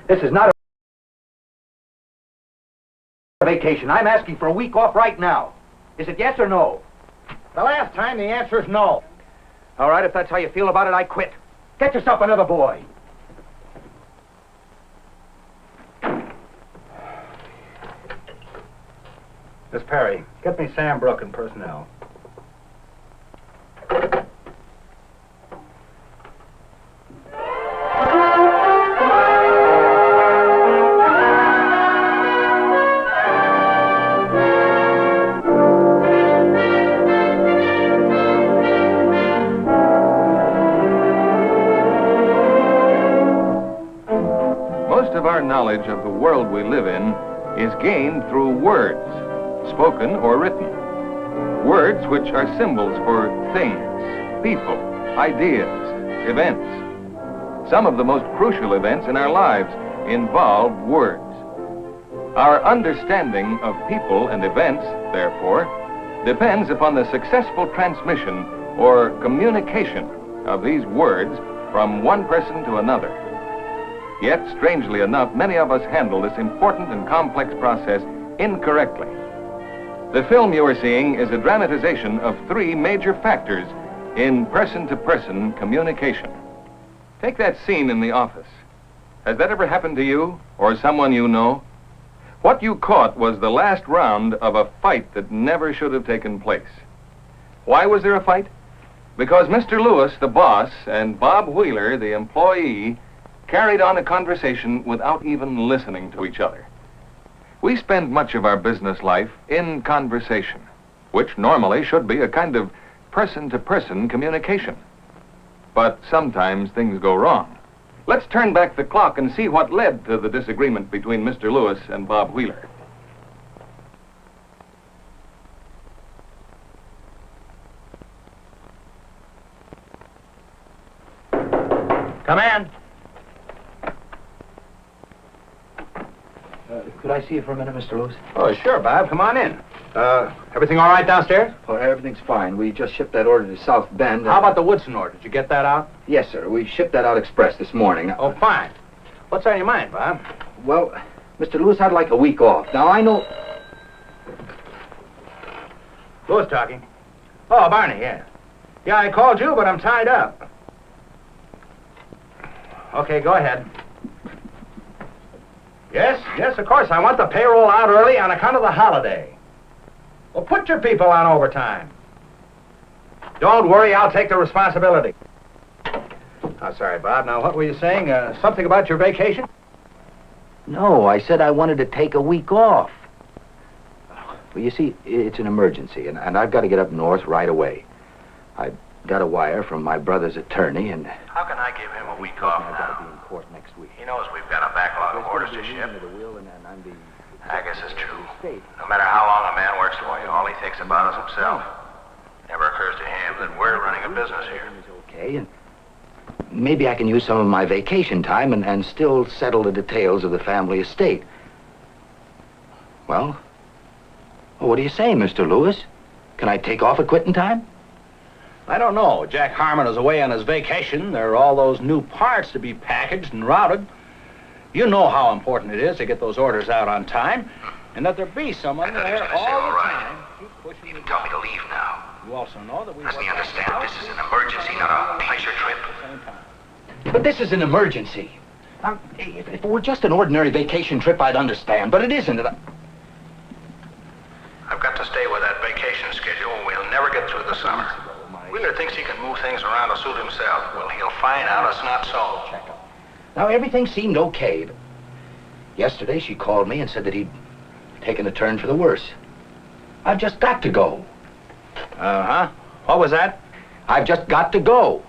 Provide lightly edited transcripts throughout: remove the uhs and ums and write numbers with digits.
This is not a vacation. I'm asking for a week off right now. Is it yes or no? The last time, the answer is no. All right, if that's how you feel about it, I quit. Get yourself another boy. Miss Perry, get me Sam Brooke and personnel. Most of our knowledge of the world we live in is gained through words, spoken or written. Words which are symbols for things, people, ideas, events. Some of the most crucial events in our lives involve words. Our understanding of people and events, therefore, depends upon the successful transmission or communication of these words from one person to another. Yet, strangely enough, many of us handle this important and complex process incorrectly. The film you are seeing is a dramatization of three major factors in person-to-person communication. Take that scene in the office. Has that ever happened to you or someone you know? What you caught was the last round of a fight that never should have taken place. Why was there a fight? Because Mr. Lewis, the boss, and Bob Wheeler, the employee, carried on a conversation without even listening to each other. We spend much of our business life in conversation, which normally should be a kind of person-to-person communication. But sometimes things go wrong. Let's turn back the clock and see what led to the disagreement between Mr. Lewis and Bob Wheeler. Come in. Could I see you for a minute, Mr. Lewis? Oh, sure, Bob. Come on in. Everything all right downstairs? Oh, everything's fine. We just shipped that order to South Bend. How about the Woodson order? Did you get that out? Yes, sir. We shipped that out express this morning. Oh, fine. What's on your mind, Bob? Well, Mr. Lewis, I'd like a week off. Now, I know... Lewis talking. Oh, Barney, yeah. Yeah, I called you, but I'm tied up. Okay, go ahead. Yes, of course. I want the payroll out early on account of the holiday. Well, put your people on overtime. Don't worry, I'll take the responsibility. Oh, sorry, Bob. Now, what were you saying? Something about your vacation? No, I said I wanted to take a week off. Well, you see, it's an emergency, and I've got to get up north right away. I've got a wire from my brother's attorney, and... How can I give him a week off I've got to be now? in court next week. He knows we've got a backlog of orders to ship. I guess it's true. No matter how long a man works for you, all he thinks about is himself. Never occurs to him that we're running a business here. Okay, and maybe I can use some of my vacation time and still settle the details of the family estate. Well, what do you say, Mr. Lewis? Can I take off at quitting time? I don't know. Jack Harmon is away on his vacation. There are all those new parts to be packaged and routed. You know how important it is to get those orders out on time, and that there be someone there all the time. Keep pushing. Even tell me to leave now. You also know that we... Doesn't he understand this is an emergency, not a pleasure trip? But this is an emergency. Now, if it were just an ordinary vacation trip, I'd understand, but it isn't. I've got to stay with that vacation schedule, and we'll never get through the summer. Wheeler thinks he can move things around to suit himself. Well, he'll find out it's not so. Now, everything seemed okay, but yesterday she called me and said that he'd taken a turn for the worse. I've just got to go. Uh-huh. What was that? I've just got to go.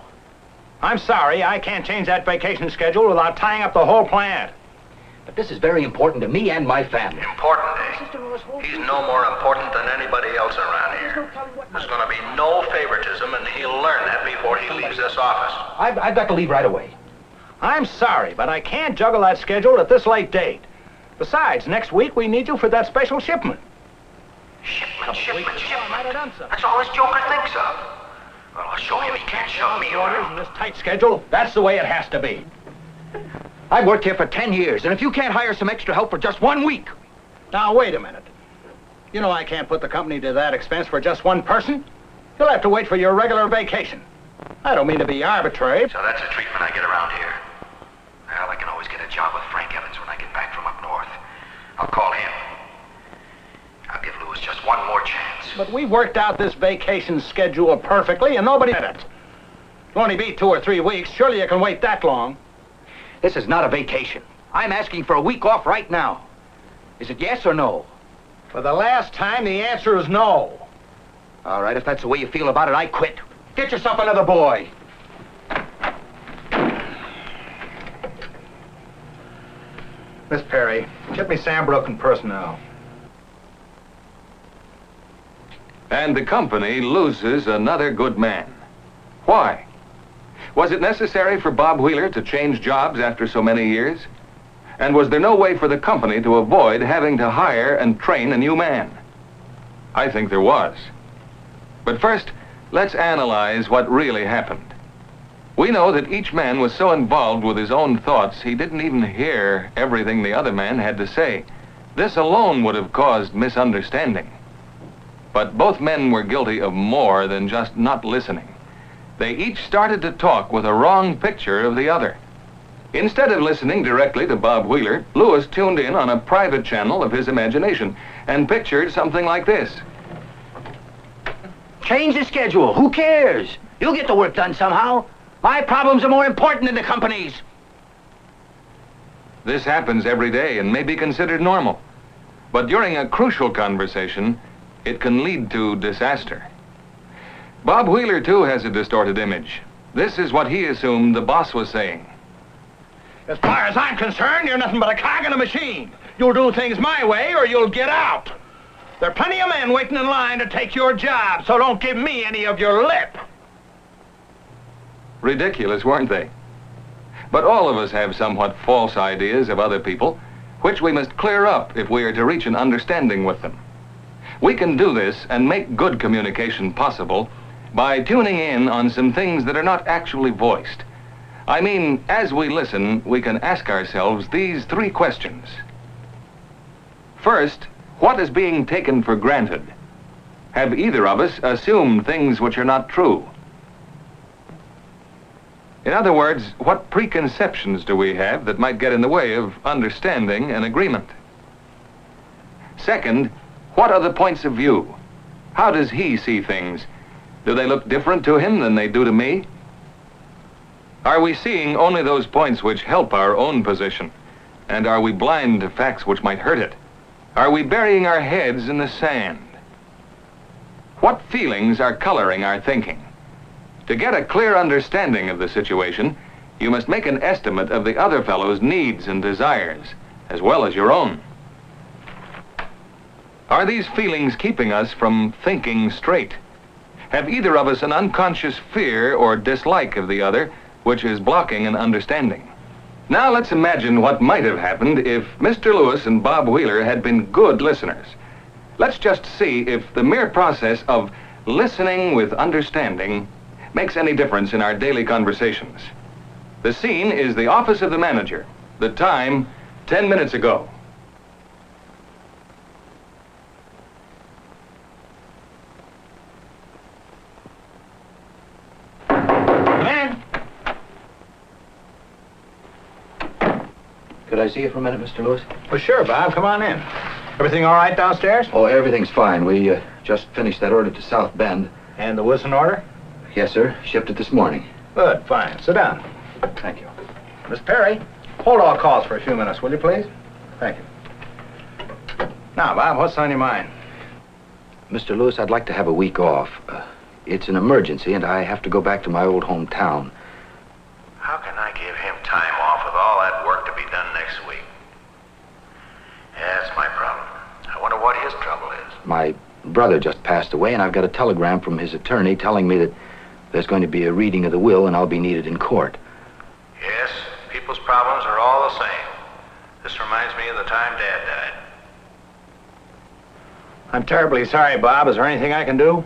I'm sorry, I can't change that vacation schedule without tying up the whole plant. But this is very important to me and my family. Important, eh? He's no more important than anybody else around here. There's going to be no favoritism, and he'll learn that before he leaves this office. I've got to leave right away. I'm sorry, but I can't juggle that schedule at this late date. Besides, next week we need you for that special shipment. Shipment. That's all this joker thinks of. Well, I'll show him he can't shove me Orders around. in this tight schedule, that's the way it has to be. I've worked here for 10 years, and if you can't hire some extra help for just 1 week... Now, wait a minute. You know I can't put the company to that expense for just one person. You'll have to wait for your regular vacation. I don't mean to be arbitrary. So that's the treatment I get around here. Well, I can always get a job with Frank Evans when I get back from up north. I'll call him. I'll give Lewis just one more chance. But we worked out this vacation schedule perfectly, and nobody did it. It'll only be 2 or 3 weeks. Surely you can wait that long. This is not a vacation. I'm asking for a week off right now. Is it yes or no? For the last time, the answer is no. All right, if that's the way you feel about it, I quit. Get yourself another boy. Miss Perry, get me Sam Brooke and personnel. And the company loses another good man. Why? Was it necessary for Bob Wheeler to change jobs after so many years? And was there no way for the company to avoid having to hire and train a new man? I think there was. But first, let's analyze what really happened. We know that each man was so involved with his own thoughts, he didn't even hear everything the other man had to say. This alone would have caused misunderstanding. But both men were guilty of more than just not listening. They each started to talk with a wrong picture of the other. Instead of listening directly to Bob Wheeler, Lewis tuned in on a private channel of his imagination and pictured something like this. Change the schedule. Who cares? You'll get the work done somehow. My problems are more important than the company's. This happens every day and may be considered normal. But during a crucial conversation, it can lead to disaster. Bob Wheeler, too, has a distorted image. This is what he assumed the boss was saying. As far as I'm concerned, you're nothing but a cog in a machine. You'll do things my way or you'll get out. There are plenty of men waiting in line to take your job, so don't give me any of your lip. Ridiculous, weren't they? But all of us have somewhat false ideas of other people, which we must clear up if we are to reach an understanding with them. We can do this and make good communication possible by tuning in on some things that are not actually voiced. I mean, as we listen, we can ask ourselves these 3 questions. First, what is being taken for granted? Have either of us assumed things which are not true? In other words, what preconceptions do we have that might get in the way of understanding and agreement? Second, what are the points of view? How does he see things? Do they look different to him than they do to me? Are we seeing only those points which help our own position? And are we blind to facts which might hurt it? Are we burying our heads in the sand? What feelings are coloring our thinking? To get a clear understanding of the situation, you must make an estimate of the other fellow's needs and desires, as well as your own. Are these feelings keeping us from thinking straight? Have either of us an unconscious fear or dislike of the other, which is blocking an understanding? Now let's imagine what might have happened if Mr. Lewis and Bob Wheeler had been good listeners. Let's just see if the mere process of listening with understanding makes any difference in our daily conversations. The scene is the office of the manager. The time, 10 minutes ago. Man! Could I see you for a minute, Mr. Lewis? Well, sure, Bob. Come on in. Everything all right downstairs? Oh, everything's fine. We just finished that order to South Bend. And the Wilson order? Yes, sir. Shipped it this morning. Good, fine. Sit down. Thank you. Miss Perry, hold all calls for a few minutes, will you, please? Thank you. Now, Bob, what's on your mind? Mr. Lewis, I'd like to have a week off. It's an emergency, and I have to go back to my old hometown. How can I give him time off with all that work to be done next week? Yeah, that's my problem. I wonder what his trouble is. My brother just passed away, and I've got a telegram from his attorney telling me that there's going to be a reading of the will, and I'll be needed in court. Yes, people's problems are all the same. This reminds me of the time Dad died. I'm terribly sorry, Bob. Is there anything I can do?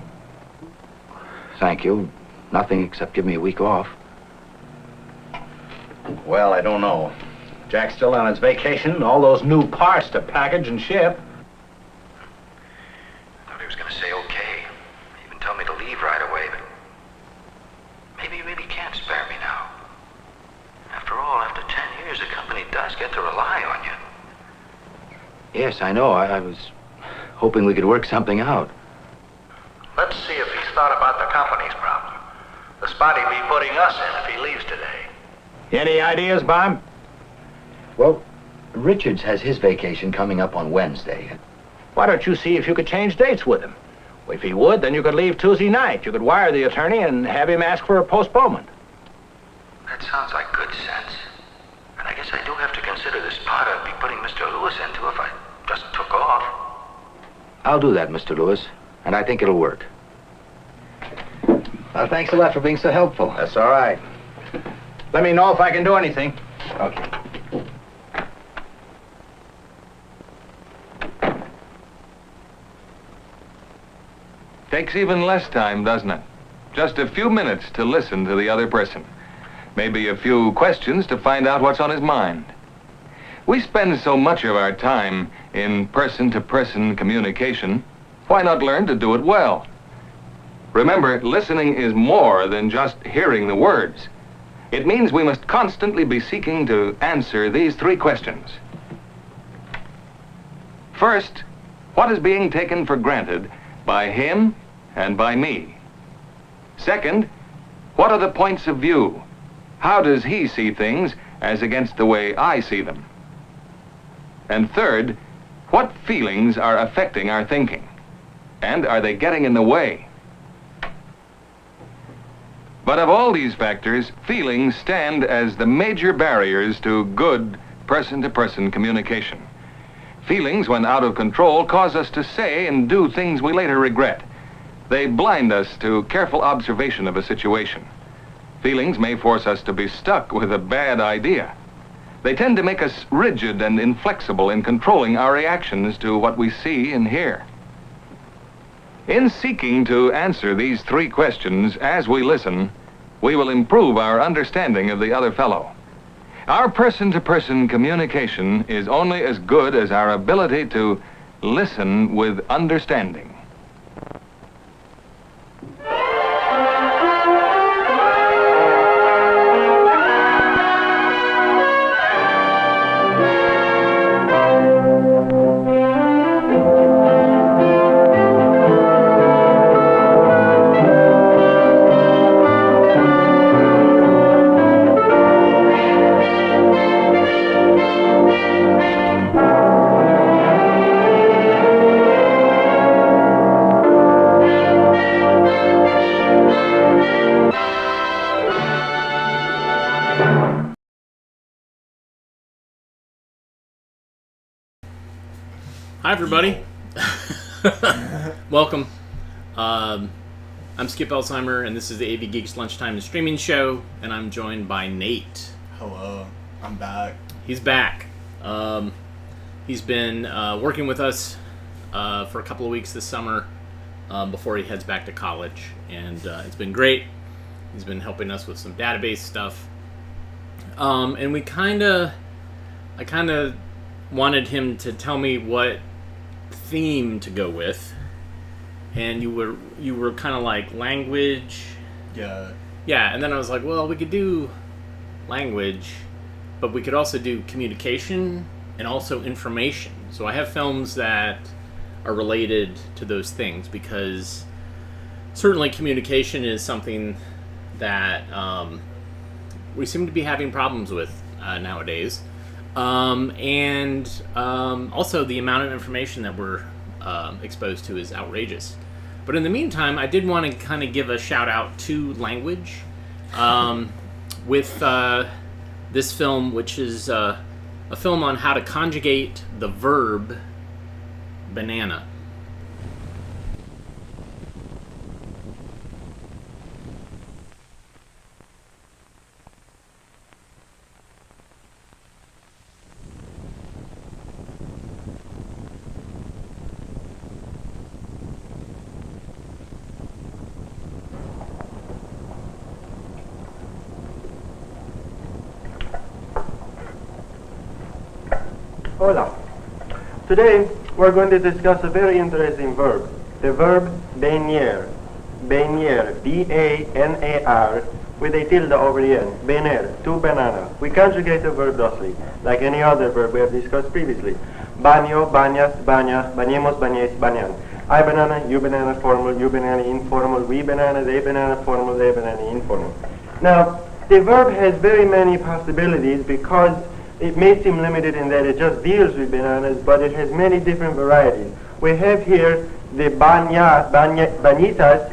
Thank you. Nothing except give me a week off. Well, I don't know. Jack's still on his vacation. All those new parts to package and ship. I thought he was going to say okay. Even tell me to leave right away, but maybe you really can't spare me now. After all, after 10 years, the company does get to rely on you. Yes, I know. I was hoping we could work something out. Let's see if he's thought about the company's problem. The spot he'd be putting us in if he leaves today. Any ideas, Bob? Well, Richards has his vacation coming up on Wednesday. Why don't you see if you could change dates with him? If he would, then you could leave Tuesday night. You could wire the attorney and have him ask for a postponement. That sounds like good sense. And I guess I do have to consider the spot I'd be putting Mr. Lewis into if I just took off. I'll do that, Mr. Lewis, and I think it'll work. Well, thanks a lot for being so helpful. That's all right. Let me know if I can do anything. Okay. Takes even less time, doesn't it? Just a few minutes to listen to the other person. Maybe a few questions to find out what's on his mind. We spend so much of our time in person-to-person communication. Why not learn to do it well? Remember, listening is more than just hearing the words. It means we must constantly be seeking to answer these three questions. First, what is being taken for granted by him and by me? Second, what are the points of view? How does he see things as against the way I see them? And third, what feelings are affecting our thinking? And are they getting in the way? But of all these factors, feelings stand as the major barriers to good person-to-person communication. Feelings, when out of control, cause us to say and do things we later regret. They blind us to careful observation of a situation. Feelings may force us to be stuck with a bad idea. They tend to make us rigid and inflexible in controlling our reactions to what we see and hear. In seeking to answer these three questions as we listen, we will improve our understanding of the other fellow. Our person-to-person communication is only as good as our ability to listen with understanding. Hi, everybody. Welcome. I'm Skip Elsheimer, and this is the AV Geeks Lunchtime Streaming Show, and I'm joined by Nate. Hello, I'm back. He's back. He's been working with us for a couple of weeks this summer before he heads back to college, and it's been great. He's been helping us with some database stuff, and I kind of wanted him to tell me what theme to go with, and you were kind of like language. Yeah. And then I was like, well, we could do language, but we could also do communication and also information. So I have films that are related to those things, because certainly communication is something that we seem to be having problems with nowadays. And also the amount of information that we're exposed to is outrageous. But in the meantime, I did want to kind of give a shout out to language with this film, which is a film on how to conjugate the verb banana. Hola. Today we're going to discuss a very interesting verb. The verb venir. Venir. B-A-N-A-R with a tilde over the end. Venir. To banana. We conjugate the verb thusly, like any other verb we have discussed previously. Baño, bañas, baña, bañemos, bañes, bañan. I banana, you banana, formal, you banana, informal, we banana, they banana, formal, they banana, informal. Now, the verb has very many possibilities because it may seem limited in that it just deals with bananas, but it has many different varieties. We have here the bañitas,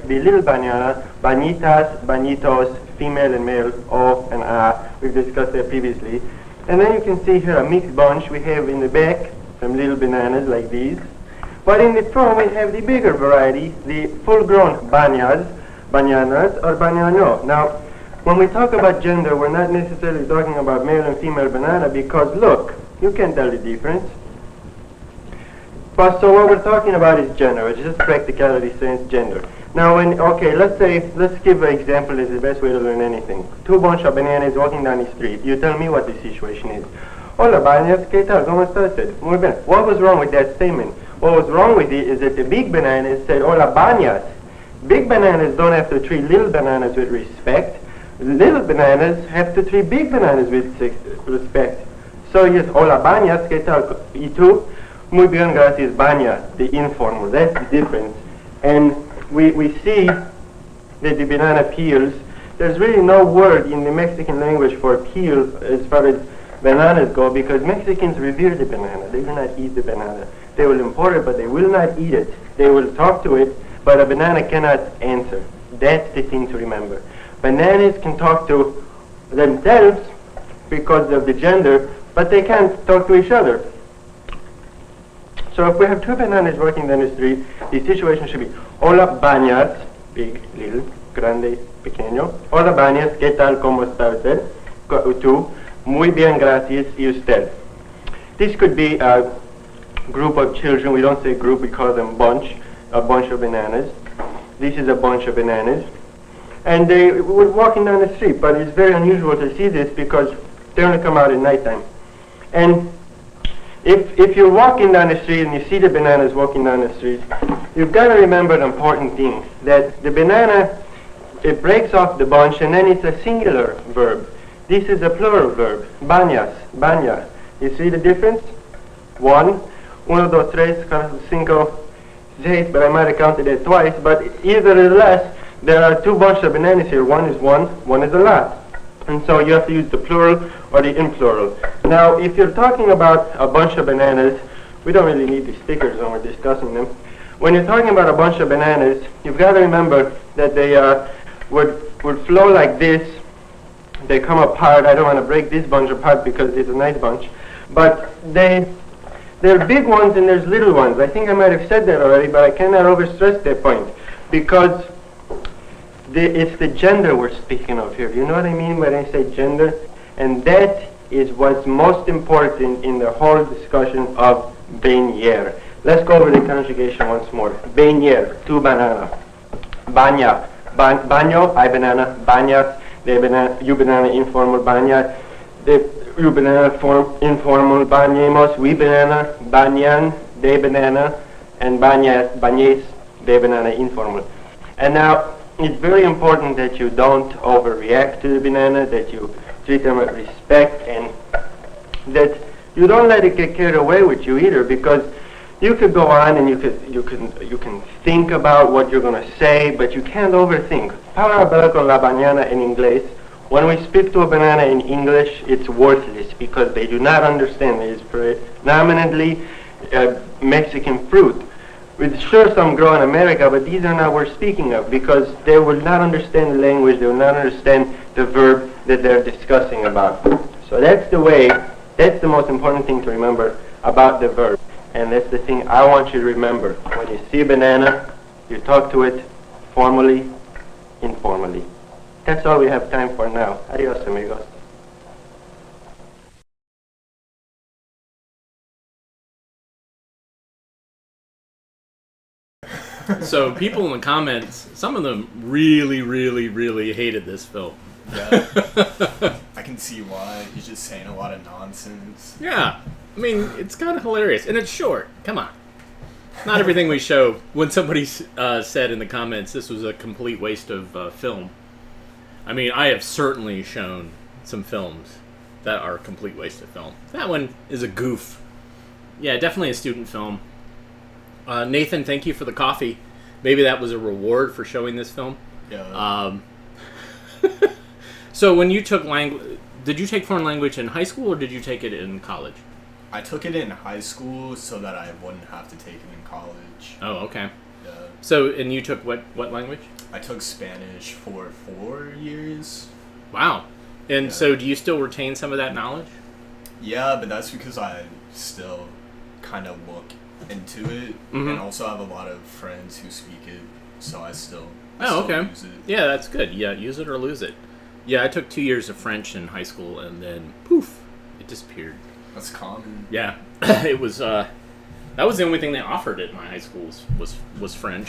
the little banana, bañitas, bañitos, female and male, O and A. We've discussed that previously. And then you can see here a mixed bunch we have in the back, some little bananas like these. But in the front we have the bigger variety, the full-grown bañas, bañanas, or bañano. Now, when we talk about gender, we're not necessarily talking about male and female banana because, look, you can tell the difference. But so what we're talking about is gender. It's just practicality sense gender. Now, let's give an example. Is the best way to learn anything. Two bunch of bananas walking down the street. You tell me what the situation is. Hola, bañas, ¿qué tal? ¿Cómo estás? Muy bien. What was wrong with that statement? What was wrong with it is that the big bananas said, hola, bañas. Big bananas don't have to treat little bananas with respect. Little bananas have to treat big bananas with respect. So yes, hola, bañas, ¿qué tal? ¿Y tú? Muy bien, gracias, baña, the informal. That's the difference. And we see that the banana peels. There's really no word in the Mexican language for peel as far as bananas go because Mexicans revere the banana. They do not eat the banana. They will import it, but they will not eat it. They will talk to it, but a banana cannot answer. That's the thing to remember. Bananas can talk to themselves because of the gender, but they can't talk to each other. So if we have two bananas working down the street, the situation should be hola bañas, big, little, grande, pequeño. Hola bañas, ¿qué tal, cómo está usted? Tú, muy bien, gracias, y usted. This could be a group of children. We don't say group, we call them bunch, a bunch of bananas. This is a bunch of bananas. And they were walking down the street, but it's very unusual to see this because they only come out at nighttime. And if you're walking down the street and you see the bananas walking down the street, you've got to remember an important thing, that the banana, it breaks off the bunch and then it's a singular verb. This is a plural verb, bañas, baña. You see the difference? One, uno, dos, tres, cuatro, cinco, seis, but I might have counted it twice, but either or less, there are two bunches of bananas here. One is one is a lot. And so you have to use the plural or the in plural. Now, if you're talking about a bunch of bananas, we don't really need the stickers when we're discussing them. When you're talking about a bunch of bananas, you've got to remember that they would flow like this. They come apart. I don't want to break this bunch apart because it's a nice bunch. But there are big ones and there's little ones. I think I might have said that already, but I cannot overstress that point because it's the gender we're speaking of here. You know what I mean when I say gender? And that is what's most important in the whole discussion of venir. Let's go over the conjugation once more. Venir, tu banana. Baña, baño, I banana. Bañas, they banana, you banana, informal. Baña, you banana, informal. Bañemos, we banana. Bañan, they banana. And bañas, bañes, they banana, informal. And now, it's very important that you don't overreact to the banana, that you treat them with respect, and that you don't let it get carried away with you either, because you could go on and you can think about what you're going to say, but you can't overthink. Para hablar con la banana in inglés. When we speak to a banana in English, it's worthless because they do not understand. It is predominantly Mexican fruit. With sure some grow in America, but these are not worth speaking of because they will not understand the language, they will not understand the verb that they're discussing about. So that's the most important thing to remember about the verb. And that's the thing I want you to remember. When you see a banana, you talk to it formally, informally. That's all we have time for now. Adios, amigos. So people in the comments, some of them really, really, really hated this film. Yeah. I can see why. He's just saying a lot of nonsense. Yeah. I mean, it's kind of hilarious, and it's short. Come on. Not everything we show. When somebody said in the comments this was a complete waste of film, I mean, I have certainly shown some films that are a complete waste of film. That one is a goof. Yeah, definitely a student film. Nathan, thank you for the coffee. Maybe that was a reward for showing this film. Yeah. So when you took language, did you take foreign language in high school or did you take it in college? I took it in high school so that I wouldn't have to take it in college. Oh, okay. Yeah. So, and you took what language? I took Spanish for 4 years. Wow. And Yeah. so do you still retain some of that knowledge? Yeah, but that's because I still kind of look into it, Mhm. and also have a lot of friends who speak it, so I still Oh, okay. use it. Yeah, that's good. Yeah, use it or lose it. Yeah, I took 2 years of French in high school and then poof, it disappeared. That's common. Yeah, it was. That was the only thing they offered at my high school was French,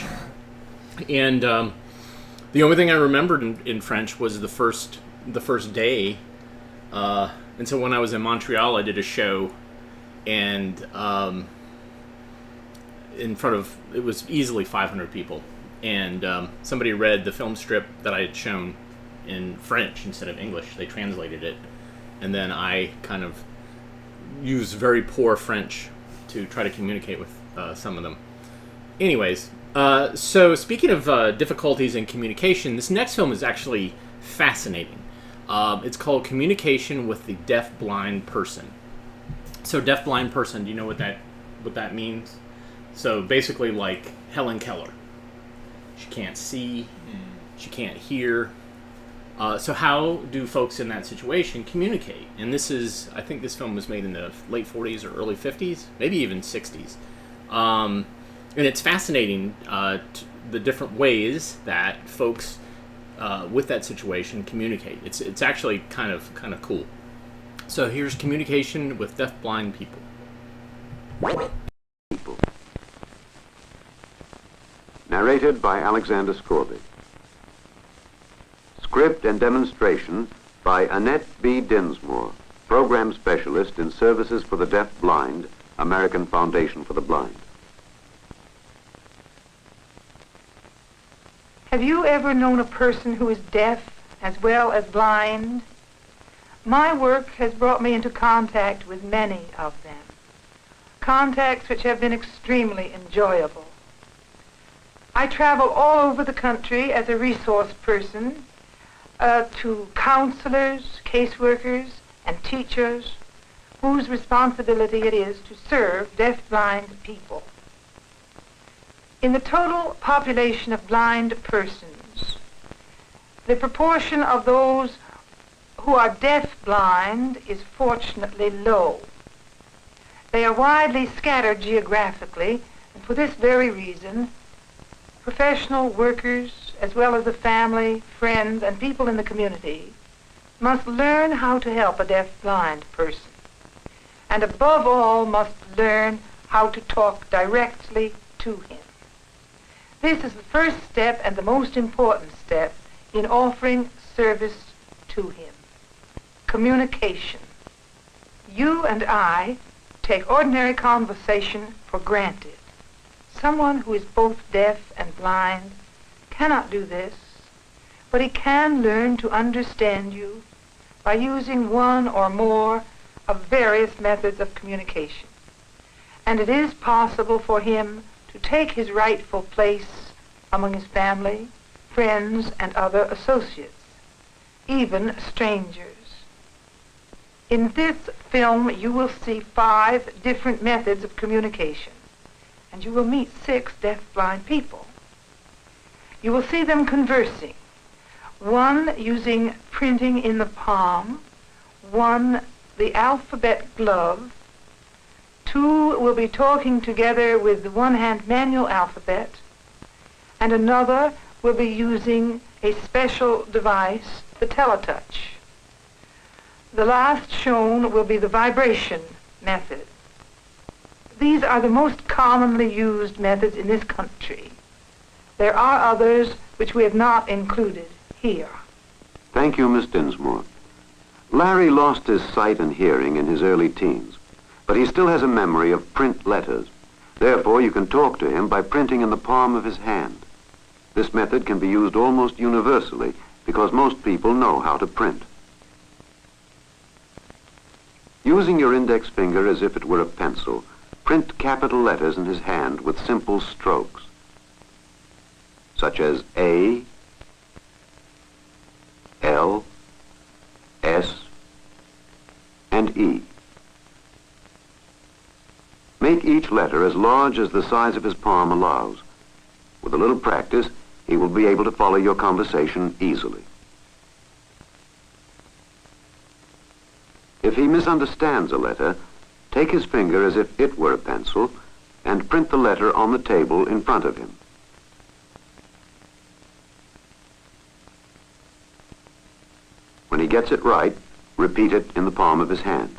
and the only thing I remembered in French was the first day. And so when I was in Montreal, I did a show, and in front of it was easily 500 people, and somebody read the film strip that I had shown in French instead of English. They translated it, and then I kind of used very poor French to try to communicate with some of them. Anyways, so speaking of difficulties in communication, this next film is actually fascinating. It's called Communication with the Deaf-Blind Person. So deaf-blind person, do you know what that means? So basically like Helen Keller. She can't see, she can't hear. So how do folks in that situation communicate? And I think this film was made in the late 40s or early 50s, maybe even 60s. And it's fascinating the different ways that folks with that situation communicate. It's actually kind of cool. So here's Communication with Deaf-Blind People. Narrated by Alexander Scorby. Script and demonstration by Annette B. Dinsmore, Program Specialist in Services for the Deaf-Blind, American Foundation for the Blind. Have you ever known a person who is deaf as well as blind? My work has brought me into contact with many of them, contacts which have been extremely enjoyable. I travel all over the country as a resource person to counselors, caseworkers, and teachers whose responsibility it is to serve deaf-blind people. In the total population of blind persons, the proportion of those who are deaf-blind is fortunately low. They are widely scattered geographically, and for this very reason, professional workers, as well as the family, friends, and people in the community, must learn how to help a deaf-blind person, and above all must learn how to talk directly to him. This is the first step and the most important step in offering service to him. Communication. You and I take ordinary conversation for granted. Someone who is both deaf and blind cannot do this, but he can learn to understand you by using one or more of various methods of communication. And it is possible for him to take his rightful place among his family, friends, and other associates, even strangers. In this film, you will see 5 different methods of communication, and you will meet 6 deaf-blind people. You will see them conversing, one using printing in the palm, one the alphabet glove, 2 will be talking together with the one-hand manual alphabet, and another will be using a special device, the Teletouch. The last shown will be the vibration method. These are the most commonly used methods in this country. There are others which we have not included here. Thank you, Miss Dinsmore. Larry lost his sight and hearing in his early teens. but he still has a memory of print letters. Therefore, you can talk to him by printing in the palm of his hand. This method can be used almost universally because most people know how to print. Using your index finger as if it were a pencil, print capital letters in his hand with simple strokes, such as A, L, S, and E. Make each letter as large as the size of his palm allows. With a little practice, he will be able to follow your conversation easily. If he misunderstands a letter, take his finger as if it were a pencil and print the letter on the table in front of him. When he gets it right, repeat it in the palm of his hand.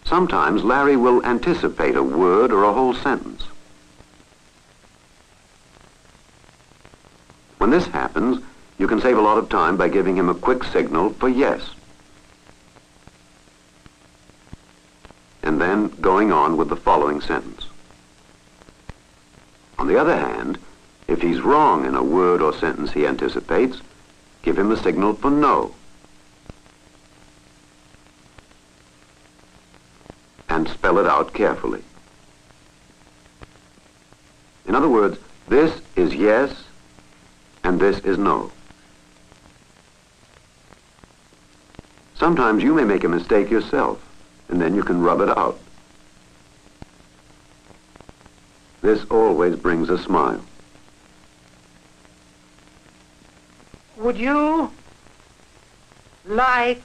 Sometimes Larry will anticipate a word or a whole sentence. When this happens, you can save a lot of time by giving him a quick signal for yes, and then going on with the following sentence. On the other hand, if he's wrong in a word or sentence he anticipates, give him the signal for no, and spell it out carefully. In other words, this is yes and this is no. Sometimes you may make a mistake yourself, and then you can rub it out. This always brings a smile. Would you like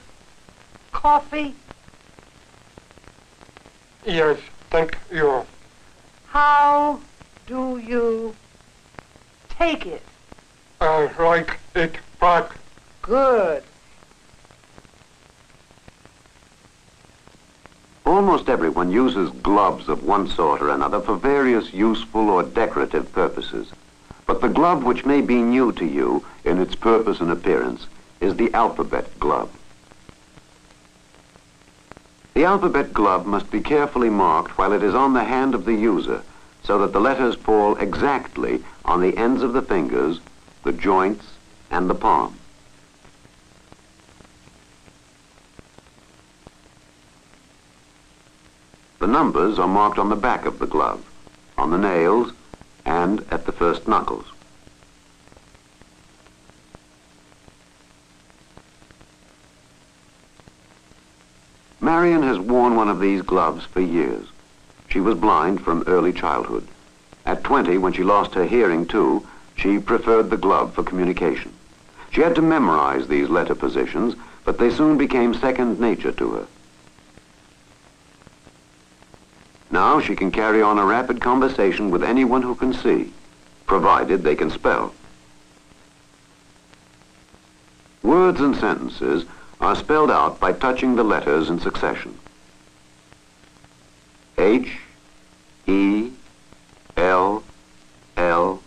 coffee? Yes, thank you. How do you take it? I like it back. Good. Almost everyone uses gloves of one sort or another for various useful or decorative purposes. But the glove which may be new to you in its purpose and appearance is the alphabet glove. The alphabet glove must be carefully marked while it is on the hand of the user so that the letters fall exactly on the ends of the fingers, the joints, and the palm. The numbers are marked on the back of the glove, on the nails, and at the first knuckles. Marion has worn one of these gloves for years. She was blind from early childhood. At 20, when she lost her hearing too, she preferred the glove for communication. She had to memorize these letter positions, but they soon became second nature to her. Now she can carry on a rapid conversation with anyone who can see, provided they can spell. Words and sentences are spelled out by touching the letters in succession. H, E, L, L,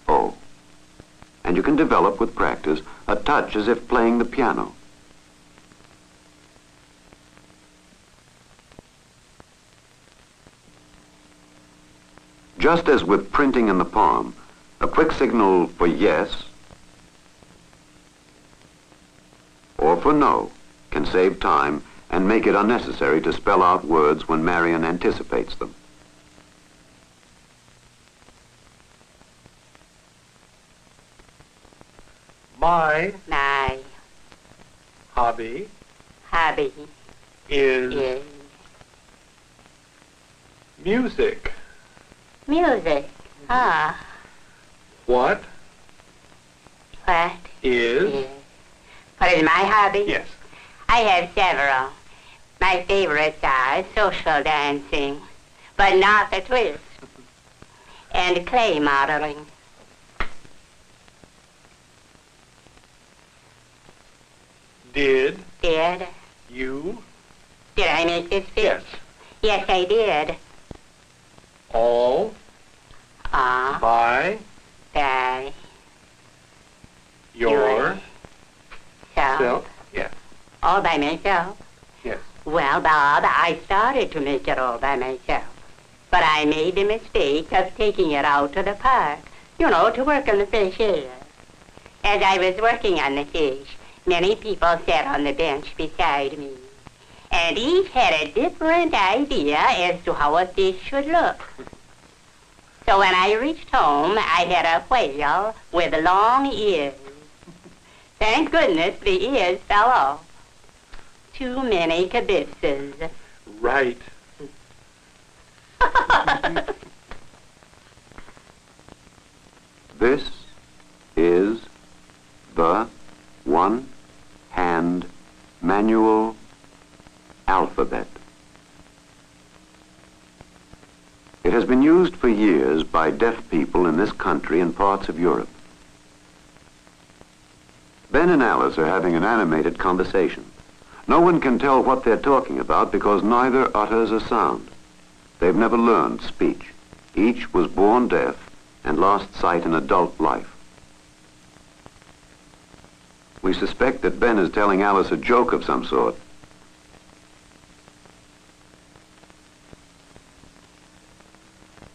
O. And you can develop with practice a touch as if playing the piano. Just as with printing in the palm, a quick signal for yes or for no can save time and make it unnecessary to spell out words when Marion anticipates them. My My hobby hobby is is music. music. Ah, What what is? What is my hobby? Yes. I have several. My favorites are social dancing, but not the twist, and clay modeling. Did Did you I make this fit? Yes. Yes, I did. all Ah, my Your self. self. Yes. All by myself? Yes. Well, Bob, I started to make it all by myself. But I made the mistake of taking it out to the park, to work on the fish air. As I was working on the fish, many people sat on the bench beside me. And each had a different idea as to how a fish should look. So when I reached home, I had a whale with long ears. Thank goodness the ears fell off. Too many kibitzes. Right. This is the one-hand manual alphabet. It has been used for years by deaf people in this country and parts of Europe. Ben and Alice are having an animated conversation. No one can tell what they're talking about because neither utters a sound. They've never learned speech. Each was born deaf and lost sight in adult life. We suspect that Ben is telling Alice a joke of some sort.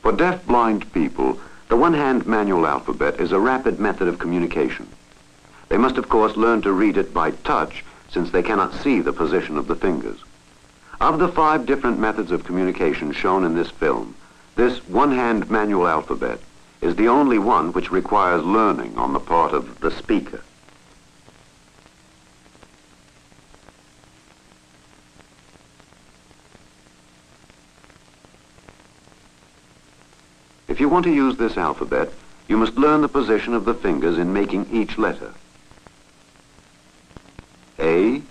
For deaf-blind people, the one-hand manual alphabet is a rapid method of communication. They must, of course, learn to read it by touch, since they cannot see the position of the fingers. Of the 5 different methods of communication shown in this film, this one-hand manual alphabet is the only one which requires learning on the part of the speaker. If you want to use this alphabet, you must learn the position of the fingers in making each letter. A,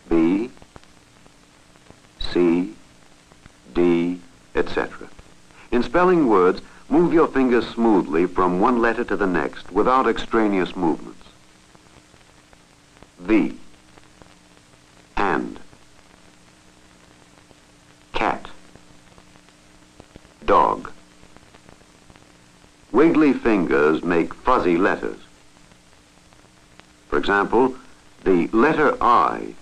B, C, D, etc. In spelling words, move your fingers smoothly from one letter to the next without extraneous movements. The, and, cat, dog. Wiggly fingers make fuzzy letters. For example, the letter I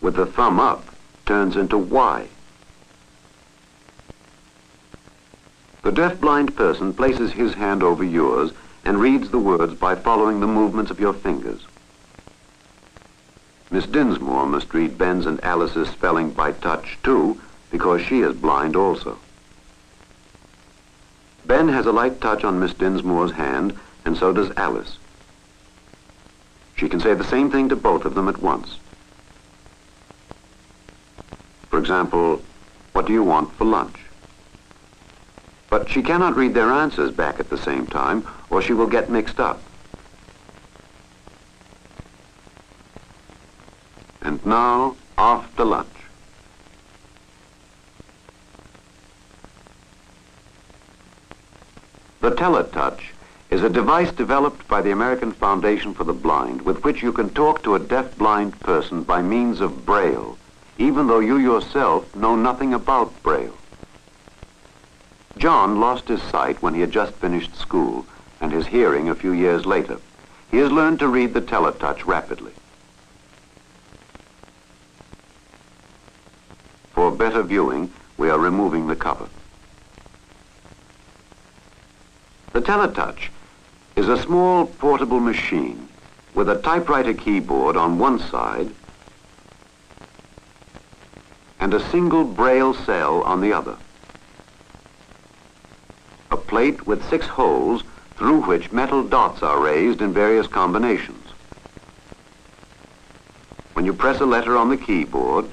with the thumb up turns into Y. The deaf-blind person places his hand over yours and reads the words by following the movements of your fingers. Miss Dinsmore must read Ben's and Alice's spelling by touch, too, because she is blind also. Ben has a light touch on Miss Dinsmore's hand, and so does Alice. She can say the same thing to both of them at once. For example, what do you want for lunch? But she cannot read their answers back at the same time, or she will get mixed up. And now, off to lunch. The Teletouch is a device developed by the American Foundation for the Blind with which you can talk to a deaf-blind person by means of Braille, even though you yourself know nothing about Braille. John lost his sight when he had just finished school and his hearing a few years later. He has learned to read the Teletouch rapidly. For better viewing, we are removing the cover. The Teletouch is a small portable machine with a typewriter keyboard on one side and a single Braille cell on the other. A plate with 6 holes through which metal dots are raised in various combinations. When you press a letter on the keyboard,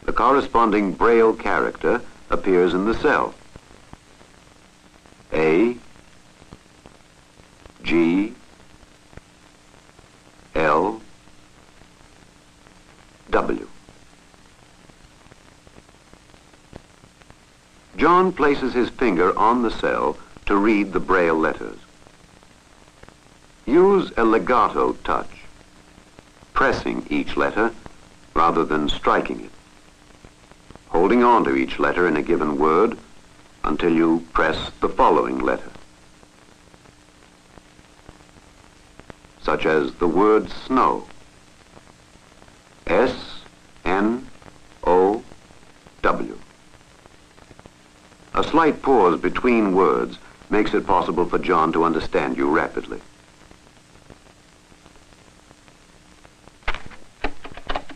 the corresponding Braille character appears in the cell. A, G, L, W. John places his finger on the cell to read the Braille letters. Use a legato touch, pressing each letter rather than striking it. Holding on to each letter in a given word until you press the following letter, such as the word snow. S-N-O-W. A slight pause between words makes it possible for John to understand you rapidly.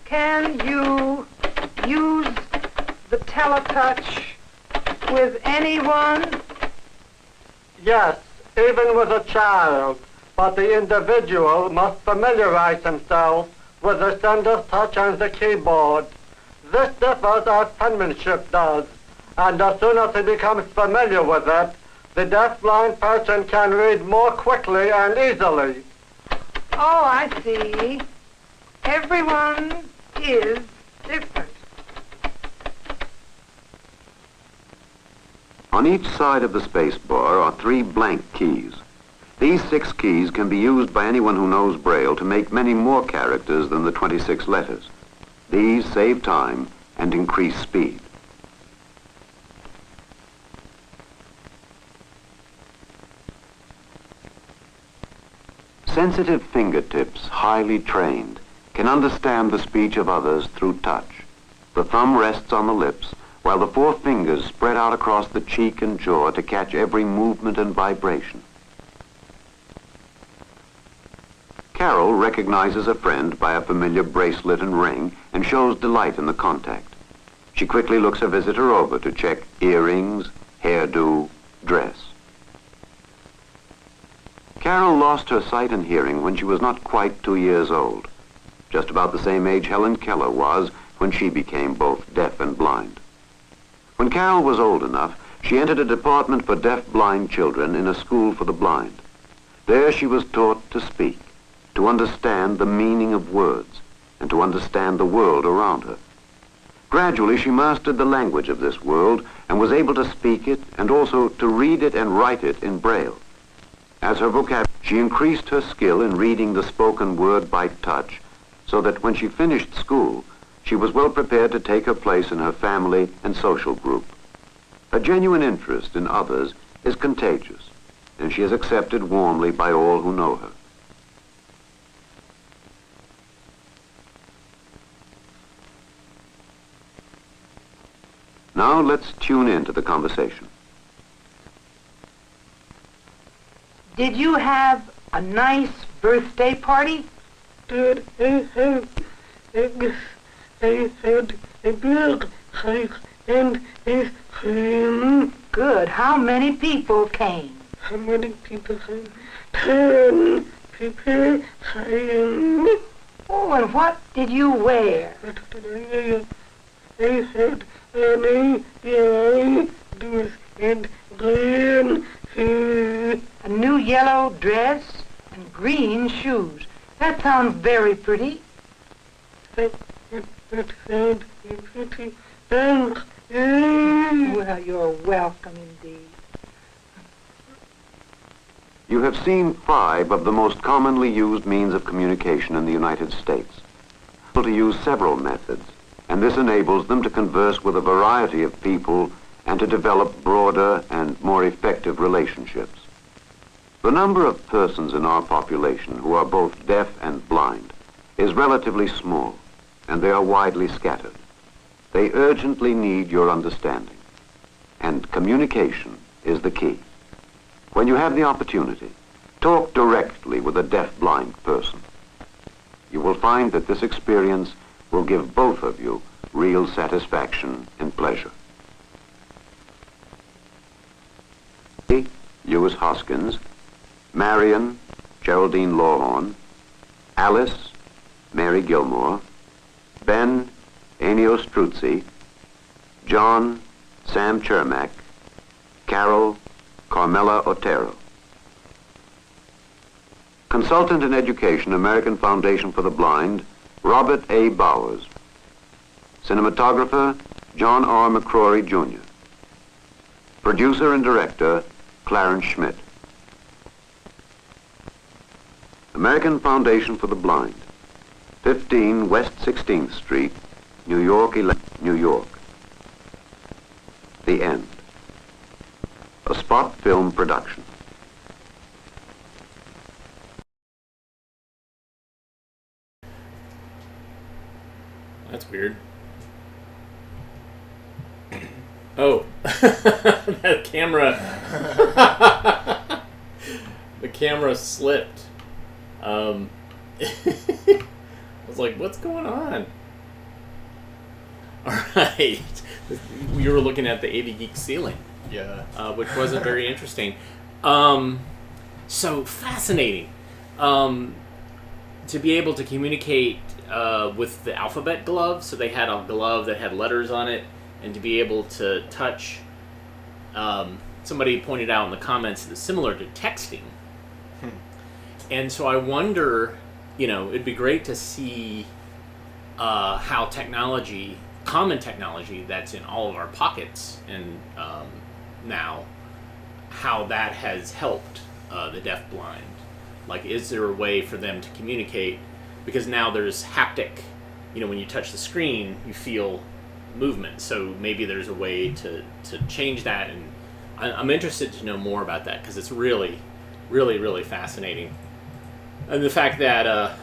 Can you use the Teletouch with anyone? Yes, even with a child, but the individual must familiarize himself with the sender's touch and the keyboard. This differs as penmanship does, and as soon as he becomes familiar with it, the deafblind person can read more quickly and easily. Oh, I see. Everyone is different. On each side of the space bar are 3 blank keys. These 6 keys can be used by anyone who knows Braille to make many more characters than the 26 letters. These save time and increase speed. Sensitive fingertips, highly trained, can understand the speech of others through touch. The thumb rests on the lips, while the 4 fingers spread out across the cheek and jaw to catch every movement and vibration. Carol recognizes a friend by a familiar bracelet and ring and shows delight in the contact. She quickly looks her visitor over to check earrings, hairdo, dress. Carol lost her sight and hearing when she was not quite 2 years old, just about the same age Helen Keller was when she became both deaf and blind. When Carol was old enough, she entered a department for deaf-blind children in a school for the blind. There she was taught to speak, to understand the meaning of words, and to understand the world around her. Gradually, she mastered the language of this world and was able to speak it and also to read it and write it in Braille. As her vocabulary, she increased her skill in reading the spoken word by touch, so that when she finished school, she was well prepared to take her place in her family and social group. A genuine interest in others is contagious, and she is accepted warmly by all who know her. Now let's tune in to the conversation. Did you have a nice birthday party? Did I had a bird and a friend. Good. How many people came? How many people came? 10 people came. Oh, and what did you wear? What did I wear? I had a yellow dress and green shoes. A new yellow dress and green shoes. That sounds very pretty. That sounds pretty. Thanks. Well, you're welcome indeed. You have seen 5 of the most commonly used means of communication in the United States. To use several methods, and this enables them to converse with a variety of people and to develop broader and more effective relationships. The number of persons in our population who are both deaf and blind is relatively small, and they are widely scattered. They urgently need your understanding, and communication is the key. When you have the opportunity, talk directly with a deaf-blind person. You will find that this experience will give both of you real satisfaction and pleasure. Lewis Hoskins, Marion, Geraldine Lawhorn, Alice, Mary Gilmore, Ben, Enio Struzzi, John, Sam Chermak, Carol, Carmela Otero. Consultant in Education, American Foundation for the Blind, Robert A. Bowers. Cinematographer, John R. McCrory, Jr. Producer and Director, Clarence Schmidt. American Foundation for the Blind, 15 West 16th Street, New York, New York. The end. a spot film production. That's weird. Oh, that camera. The camera slipped. I was like, what's going on? All right. We were looking at the AV Geek ceiling. Yeah. Which wasn't very interesting. So fascinating. To be able to communicate with the alphabet glove, so they had a glove that had letters on it, and to be able to touch, somebody pointed out in the comments that it's similar to texting. And so I wonder, it'd be great to see how technology, common technology that's in all of our pockets and now, how that has helped the deafblind. Like, is there a way for them to communicate? Because now there's haptic, when you touch the screen, you feel movement. So maybe there's a way to change that. And I'm interested to know more about that because it's really, really, really fascinating. And the fact that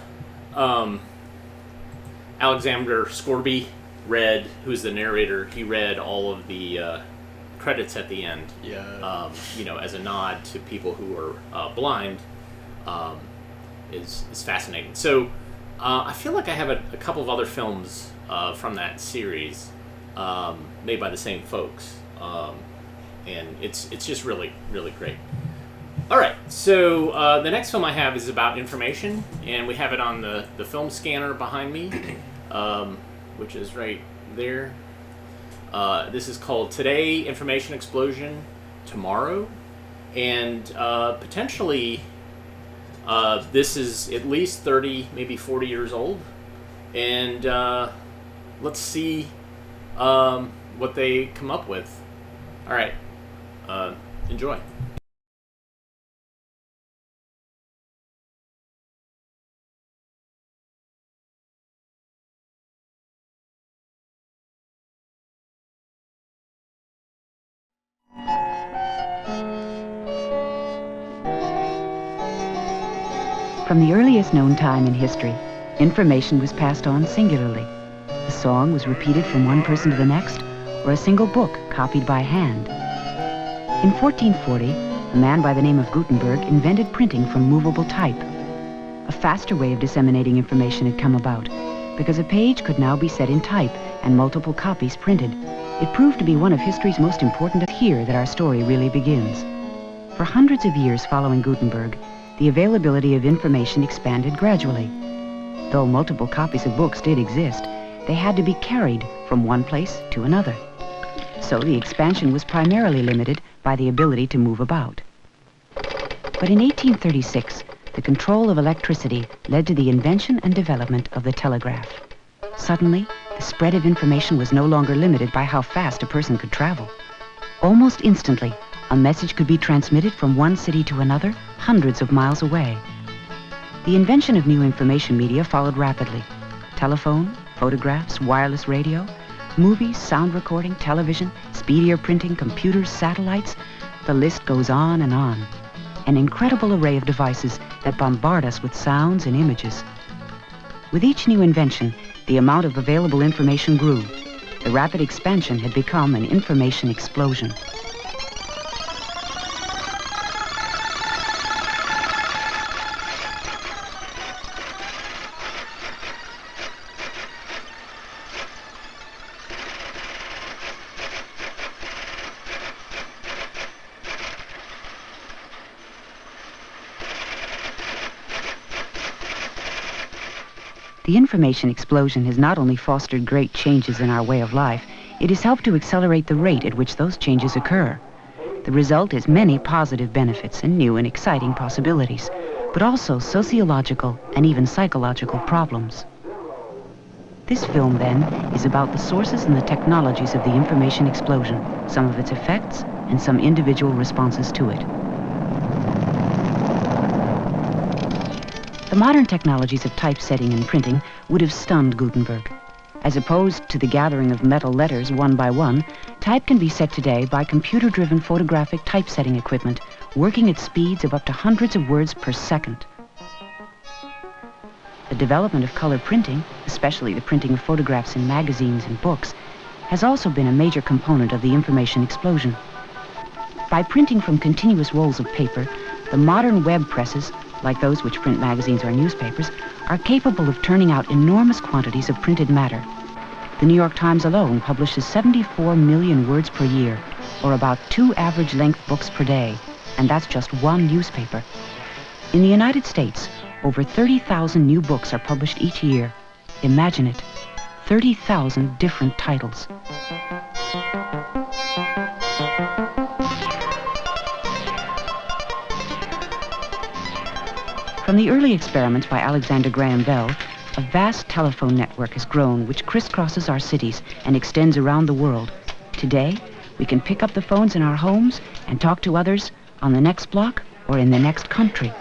Alexander Scorby who's the narrator, he read all of the credits at the end. Yeah. As a nod to people who are blind, is fascinating. So I feel like I have a couple of other films from that series made by the same folks, and it's just really, really great. All right, so the next film I have is about information, and we have it on the film scanner behind me, which is right there. This is called Today, Information Explosion, Tomorrow, and potentially this is at least 30, maybe 40 years old, and let's see what they come up with. All right, enjoy. From the earliest known time in history, information was passed on singularly. A song was repeated from one person to the next, or a single book copied by hand. In 1440, a man by the name of Gutenberg invented printing from movable type. A faster way of disseminating information had come about, because a page could now be set in type and multiple copies printed. It proved to be one of history's most important. Here that our story really begins. For hundreds of years following Gutenberg, the availability of information expanded gradually. Though multiple copies of books did exist, they had to be carried from one place to another. So the expansion was primarily limited by the ability to move about. But in 1836, the control of electricity led to the invention and development of the telegraph. Suddenly, the spread of information was no longer limited by how fast a person could travel. Almost instantly, a message could be transmitted from one city to another, hundreds of miles away. The invention of new information media followed rapidly. Telephone, photographs, wireless radio, movies, sound recording, television, speedier printing, computers, satellites. The list goes on and on. An incredible array of devices that bombard us with sounds and images. With each new invention, the amount of available information grew. The rapid expansion had become an information explosion. The information explosion has not only fostered great changes in our way of life, it has helped to accelerate the rate at which those changes occur. The result is many positive benefits and new and exciting possibilities, but also sociological and even psychological problems. This film, then, is about the sources and the technologies of the information explosion, some of its effects, and some individual responses to it. The modern technologies of typesetting and printing would have stunned Gutenberg. As opposed to the gathering of metal letters one by one, type can be set today by computer-driven photographic typesetting equipment, working at speeds of up to hundreds of words per second. The development of color printing, especially the printing of photographs in magazines and books, has also been a major component of the information explosion. By printing from continuous rolls of paper, the modern web presses, like those which print magazines or newspapers, are capable of turning out enormous quantities of printed matter. The New York Times alone publishes 74 million words per year, or about 2 average-length books per day, and that's just one newspaper. In the United States, over 30,000 new books are published each year. Imagine it, 30,000 different titles. From the early experiments by Alexander Graham Bell, a vast telephone network has grown which crisscrosses our cities and extends around the world. Today, we can pick up the phones in our homes and talk to others on the next block or in the next country.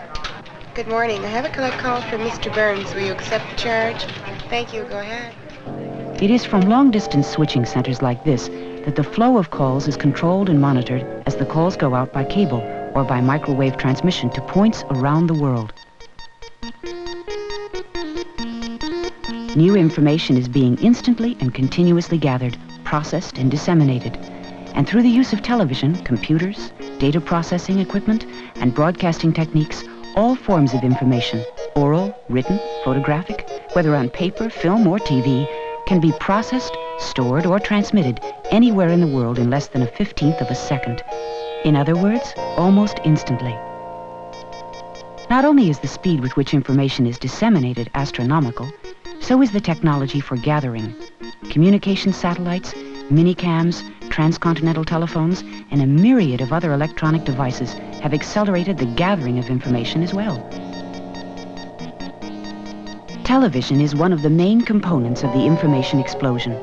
Good morning. I have a collect call from Mr. Burns. Will you accept the charge? Thank you. Go ahead. It is from long-distance switching centers like this that the flow of calls is controlled and monitored as the calls go out by cable or by microwave transmission to points around the world. New information is being instantly and continuously gathered, processed, and disseminated. And through the use of television, computers, data processing equipment, and broadcasting techniques, all forms of information, oral, written, photographic, whether on paper, film, or TV, can be processed, stored, or transmitted anywhere in the world in less than a 15th of a second. In other words, almost instantly. Not only is the speed with which information is disseminated astronomical, so is the technology for gathering. Communication satellites, minicams, transcontinental telephones, and a myriad of other electronic devices have accelerated the gathering of information as well. Television is one of the main components of the information explosion.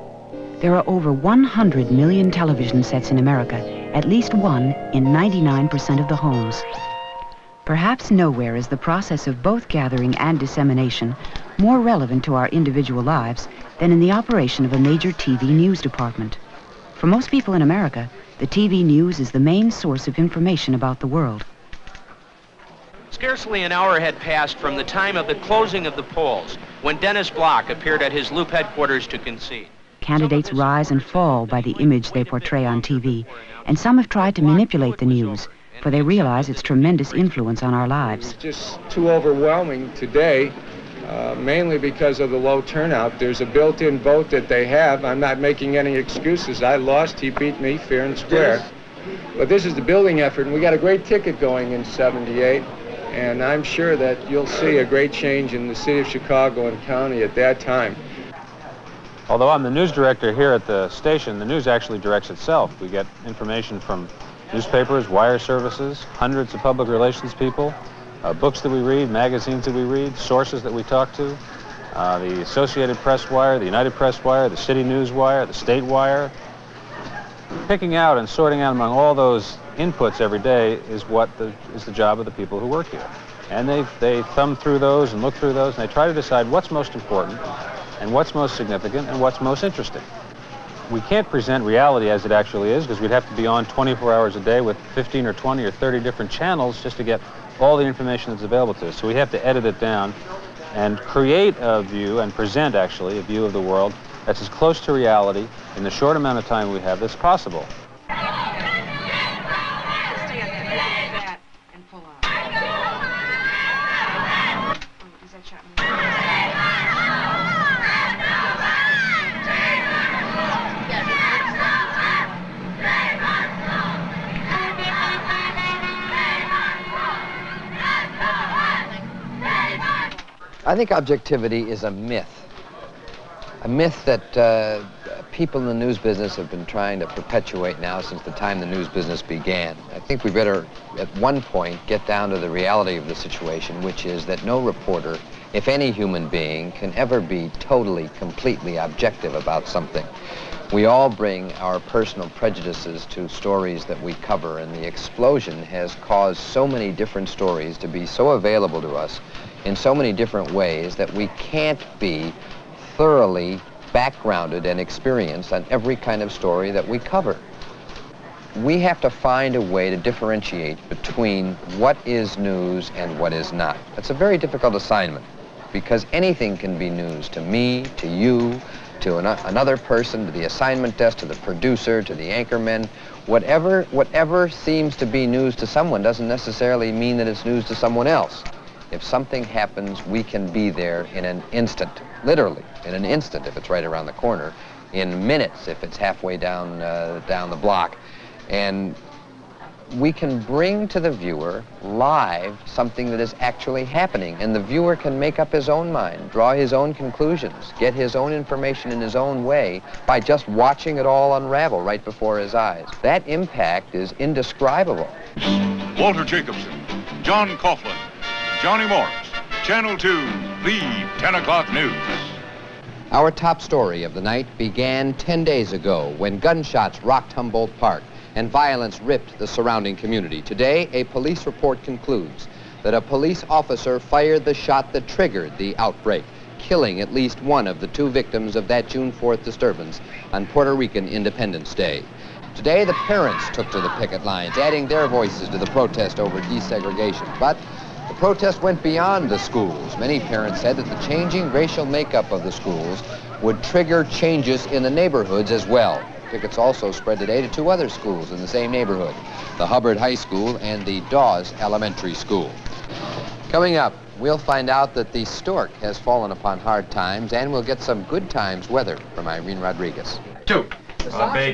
There are over 100 million television sets in America, at least one in 99% of the homes. Perhaps nowhere is the process of both gathering and dissemination more relevant to our individual lives than in the operation of a major TV news department. For most people in America, the TV news is the main source of information about the world. Scarcely an hour had passed from the time of the closing of the polls when Dennis Block appeared at his loop headquarters to concede. Candidates rise and fall by the image they portray on TV, and some have tried to manipulate the news, for they realize its tremendous influence on our lives. It's just too overwhelming today, mainly because of the low turnout. There's a built-in vote that they have. I'm not making any excuses. I lost, he beat me fair and square. But this is the building effort, and we got a great ticket going in '78, and I'm sure that you'll see a great change in the city of Chicago and county at that time. Although I'm the news director here at the station, the news actually directs itself. We get information from newspapers, wire services, hundreds of public relations people, books that we read, magazines that we read, sources that we talk to, the Associated Press Wire, the United Press Wire, the City News Wire, the State Wire. Picking out and sorting out among all those inputs every day is what is the job of the people who work here. And they thumb through those and look through those, and they try to decide what's most important and what's most significant and what's most interesting. We can't present reality as it actually is, because we'd have to be on 24 hours a day with 15 or 20 or 30 different channels just to get all the information that's available to us. So we have to edit it down and create a view and present, actually, a view of the world that's as close to reality in the short amount of time we have that's possible. I think objectivity is a myth that people in the news business have been trying to perpetuate now since the time the news business began. I think we better, at one point, get down to the reality of the situation, which is that no reporter, if any human being, can ever be totally, completely objective about something. We all bring our personal prejudices to stories that we cover, and the explosion has caused so many different stories to be so available to us in so many different ways that we can't be thoroughly backgrounded and experienced on every kind of story that we cover. We have to find a way to differentiate between what is news and what is not. It's a very difficult assignment because anything can be news to me, to you, to another person, to the assignment desk, to the producer, to the anchorman. Whatever seems to be news to someone doesn't necessarily mean that it's news to someone else. If something happens, we can be there in an instant, literally in an instant if it's right around the corner, in minutes if it's halfway down the block. And we can bring to the viewer live something that is actually happening, and the viewer can make up his own mind, draw his own conclusions, get his own information in his own way by just watching it all unravel right before his eyes. That impact is indescribable. Walter Jacobson, John Coughlin, Johnny Morris, Channel 2, the 10 o'clock news. Our top story of the night began 10 days ago when gunshots rocked Humboldt Park and violence ripped the surrounding community. Today, a police report concludes that a police officer fired the shot that triggered the outbreak, killing at least one of the 2 victims of that June 4th disturbance on Puerto Rican Independence Day. Today, the parents took to the picket lines, adding their voices to the protest over desegregation. But the protest went beyond the schools. Many parents said that the changing racial makeup of the schools would trigger changes in the neighborhoods as well. Pickets also spread today to 2 other schools in the same neighborhood, the Hubbard High School and the Dawes Elementary School. Coming up, we'll find out that the stork has fallen upon hard times, and we'll get some good times weather from Irene Rodriguez. 2. Ready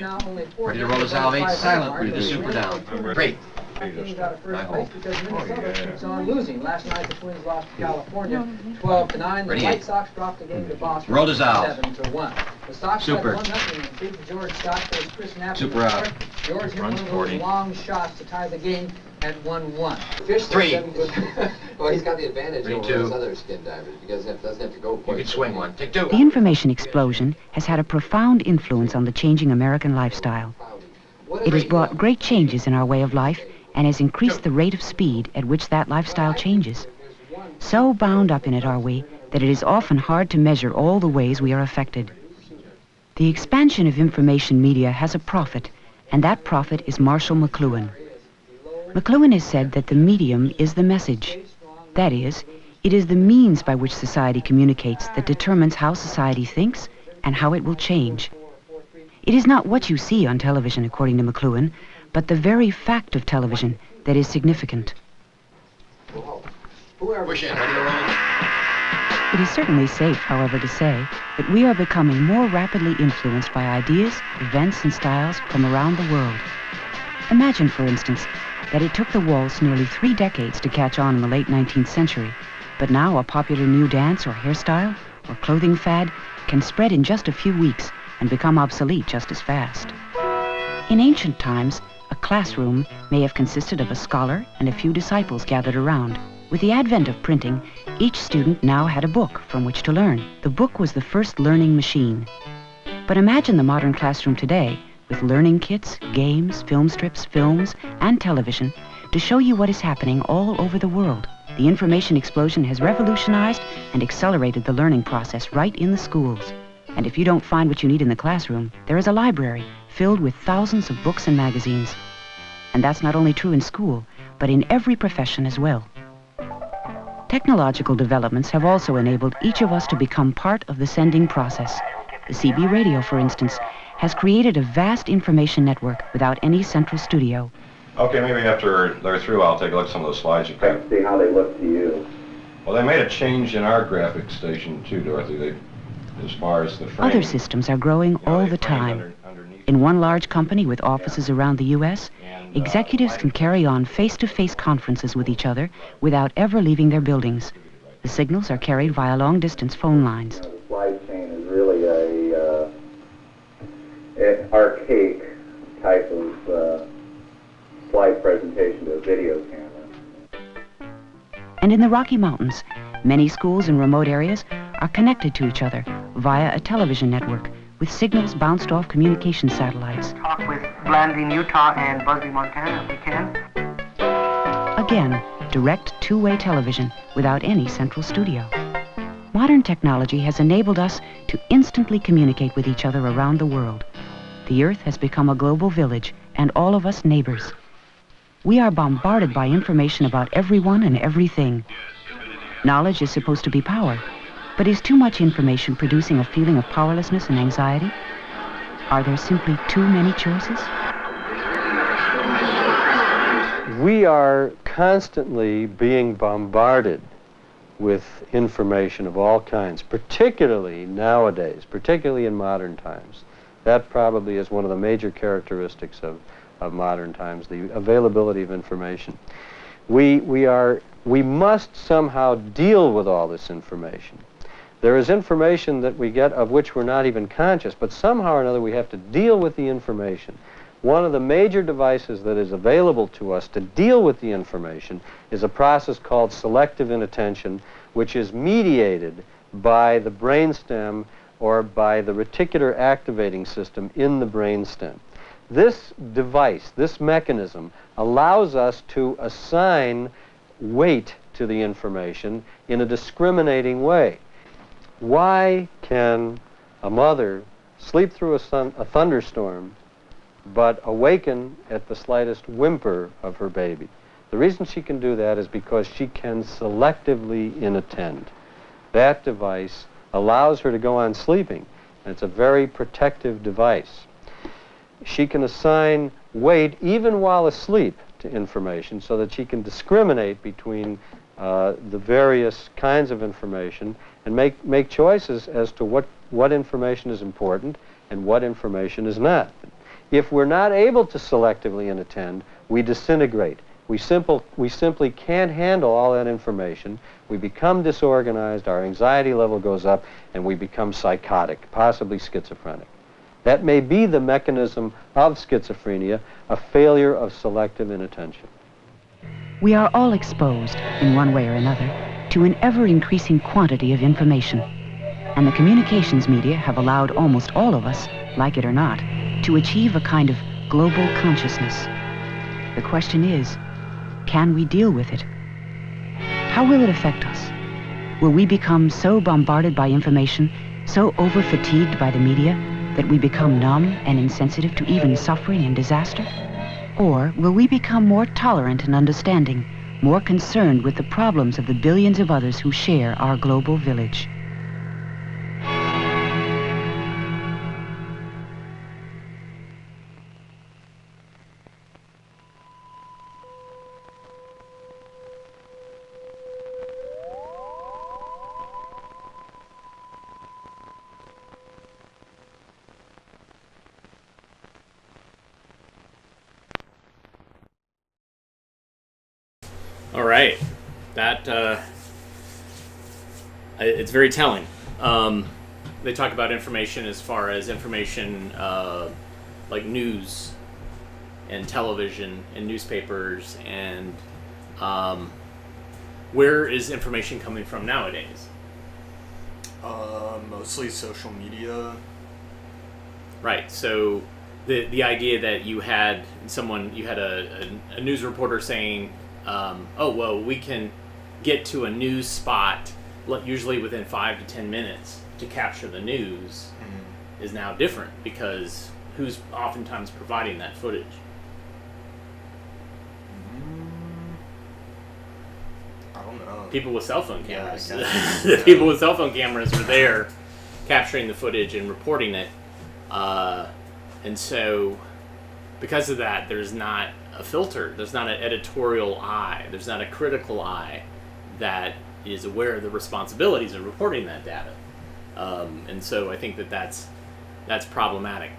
to roll us out, 8. Silent. Ready to super down. 3. Teams out of first place because Minnesota keeps on losing. Last night the Twins lost to California 12-9. The White Sox dropped the game to Boston 7-1. The Sox led 1-0 and beat George Scott plays Chris Knapp. Super out. George hit one of those long shots to tie the game at 1-1. Fish 3. Well, he's got the advantage over those 2. other skin divers because it doesn't have to go quite. You can swing one. Take 2. The information explosion has had a profound influence on the changing American lifestyle. It has brought great changes in our way of life and has increased the rate of speed at which that lifestyle changes. So bound up in it are we that it is often hard to measure all the ways we are affected. The expansion of information media has a prophet, and that prophet is Marshall McLuhan. McLuhan has said that the medium is the message. That is, it is the means by which society communicates that determines how society thinks and how it will change. It is not what you see on television, according to McLuhan, but the very fact of television that is significant. It is certainly safe, however, to say that we are becoming more rapidly influenced by ideas, events, and styles from around the world. Imagine, for instance, that it took the waltz nearly 3 decades to catch on in the late 19th century, but now a popular new dance or hairstyle or clothing fad can spread in just a few weeks and become obsolete just as fast. In ancient times, a classroom may have consisted of a scholar and a few disciples gathered around. With the advent of printing, each student now had a book from which to learn. The book was the first learning machine. But imagine the modern classroom today with learning kits, games, film strips, films, and television to show you what is happening all over the world. The information explosion has revolutionized and accelerated the learning process right in the schools. And if you don't find what you need in the classroom, there is a library filled with thousands of books and magazines. And that's not only true in school, but in every profession as well. Technological developments have also enabled each of us to become part of the sending process. The CB radio, for instance, has created a vast information network without any central studio. Okay, maybe after they're through, I'll take a look at some of those slides you've got. See how they look to you. Well, they made a change in our graphics station too, Dorothy. As far as the frame. Other systems are growing all the time. In one large company with offices around the U.S., executives can carry on face-to-face conferences with each other without ever leaving their buildings. The signals are carried via long-distance phone lines. The slide chain is really an archaic type of slide presentation to a video camera. And in the Rocky Mountains, many schools in remote areas are connected to each other via a television network with signals bounced off communication satellites. Talk with Blanding, Utah and Busby, Montana if we can. Again, direct two-way television without any central studio. Modern technology has enabled us to instantly communicate with each other around the world. The Earth has become a global village, and all of us neighbors. We are bombarded by information about everyone and everything. Knowledge is supposed to be power, but is too much information producing a feeling of powerlessness and anxiety? Are there simply too many choices? We are constantly being bombarded with information of all kinds, particularly nowadays, particularly in modern times. That probably is one of the major characteristics of modern times, the availability of information. We must somehow deal with all this information. There is information that we get of which we're not even conscious, but somehow or another we have to deal with the information. One of the major devices that is available to us to deal with the information is a process called selective inattention, which is mediated by the brainstem or by the reticular activating system in the brainstem. This device, this mechanism, allows us to assign weight to the information in a discriminating way. Why can a mother sleep through a thunderstorm but awaken at the slightest whimper of her baby? The reason she can do that is because she can selectively inattend. That device allows her to go on sleeping, and it's a very protective device. She can assign weight even while asleep to information so that she can discriminate between the various kinds of information and make choices as to what information is important and what information is not. If we're not able to selectively inattend, we disintegrate. We simply can't handle all that information. We become disorganized, our anxiety level goes up, and we become psychotic, possibly schizophrenic. That may be the mechanism of schizophrenia, a failure of selective inattention. We are all exposed, in one way or another, to an ever-increasing quantity of information. And the communications media have allowed almost all of us, like it or not, to achieve a kind of global consciousness. The question is, can we deal with it? How will it affect us? Will we become so bombarded by information, so over-fatigued by the media, that we become numb and insensitive to even suffering and disaster? Or will we become more tolerant and understanding, more concerned with the problems of the billions of others who share our global village? All right, that it's very telling. They talk about information as far as information like news and television and newspapers, and where is information coming from nowadays? Mostly social media. Right. So the idea that you had a news reporter saying, oh, well, we can get to a news spot usually within 5 to 10 minutes to capture the news is now different, because who's oftentimes providing that footage? I don't know. People with cell phone cameras. Yeah, The people with cell phone cameras are there capturing the footage and reporting it. And so because of that, there's not a filter. There's not an editorial eye. There's not a critical eye that is aware of the responsibilities of reporting that data. And so I think that's problematic.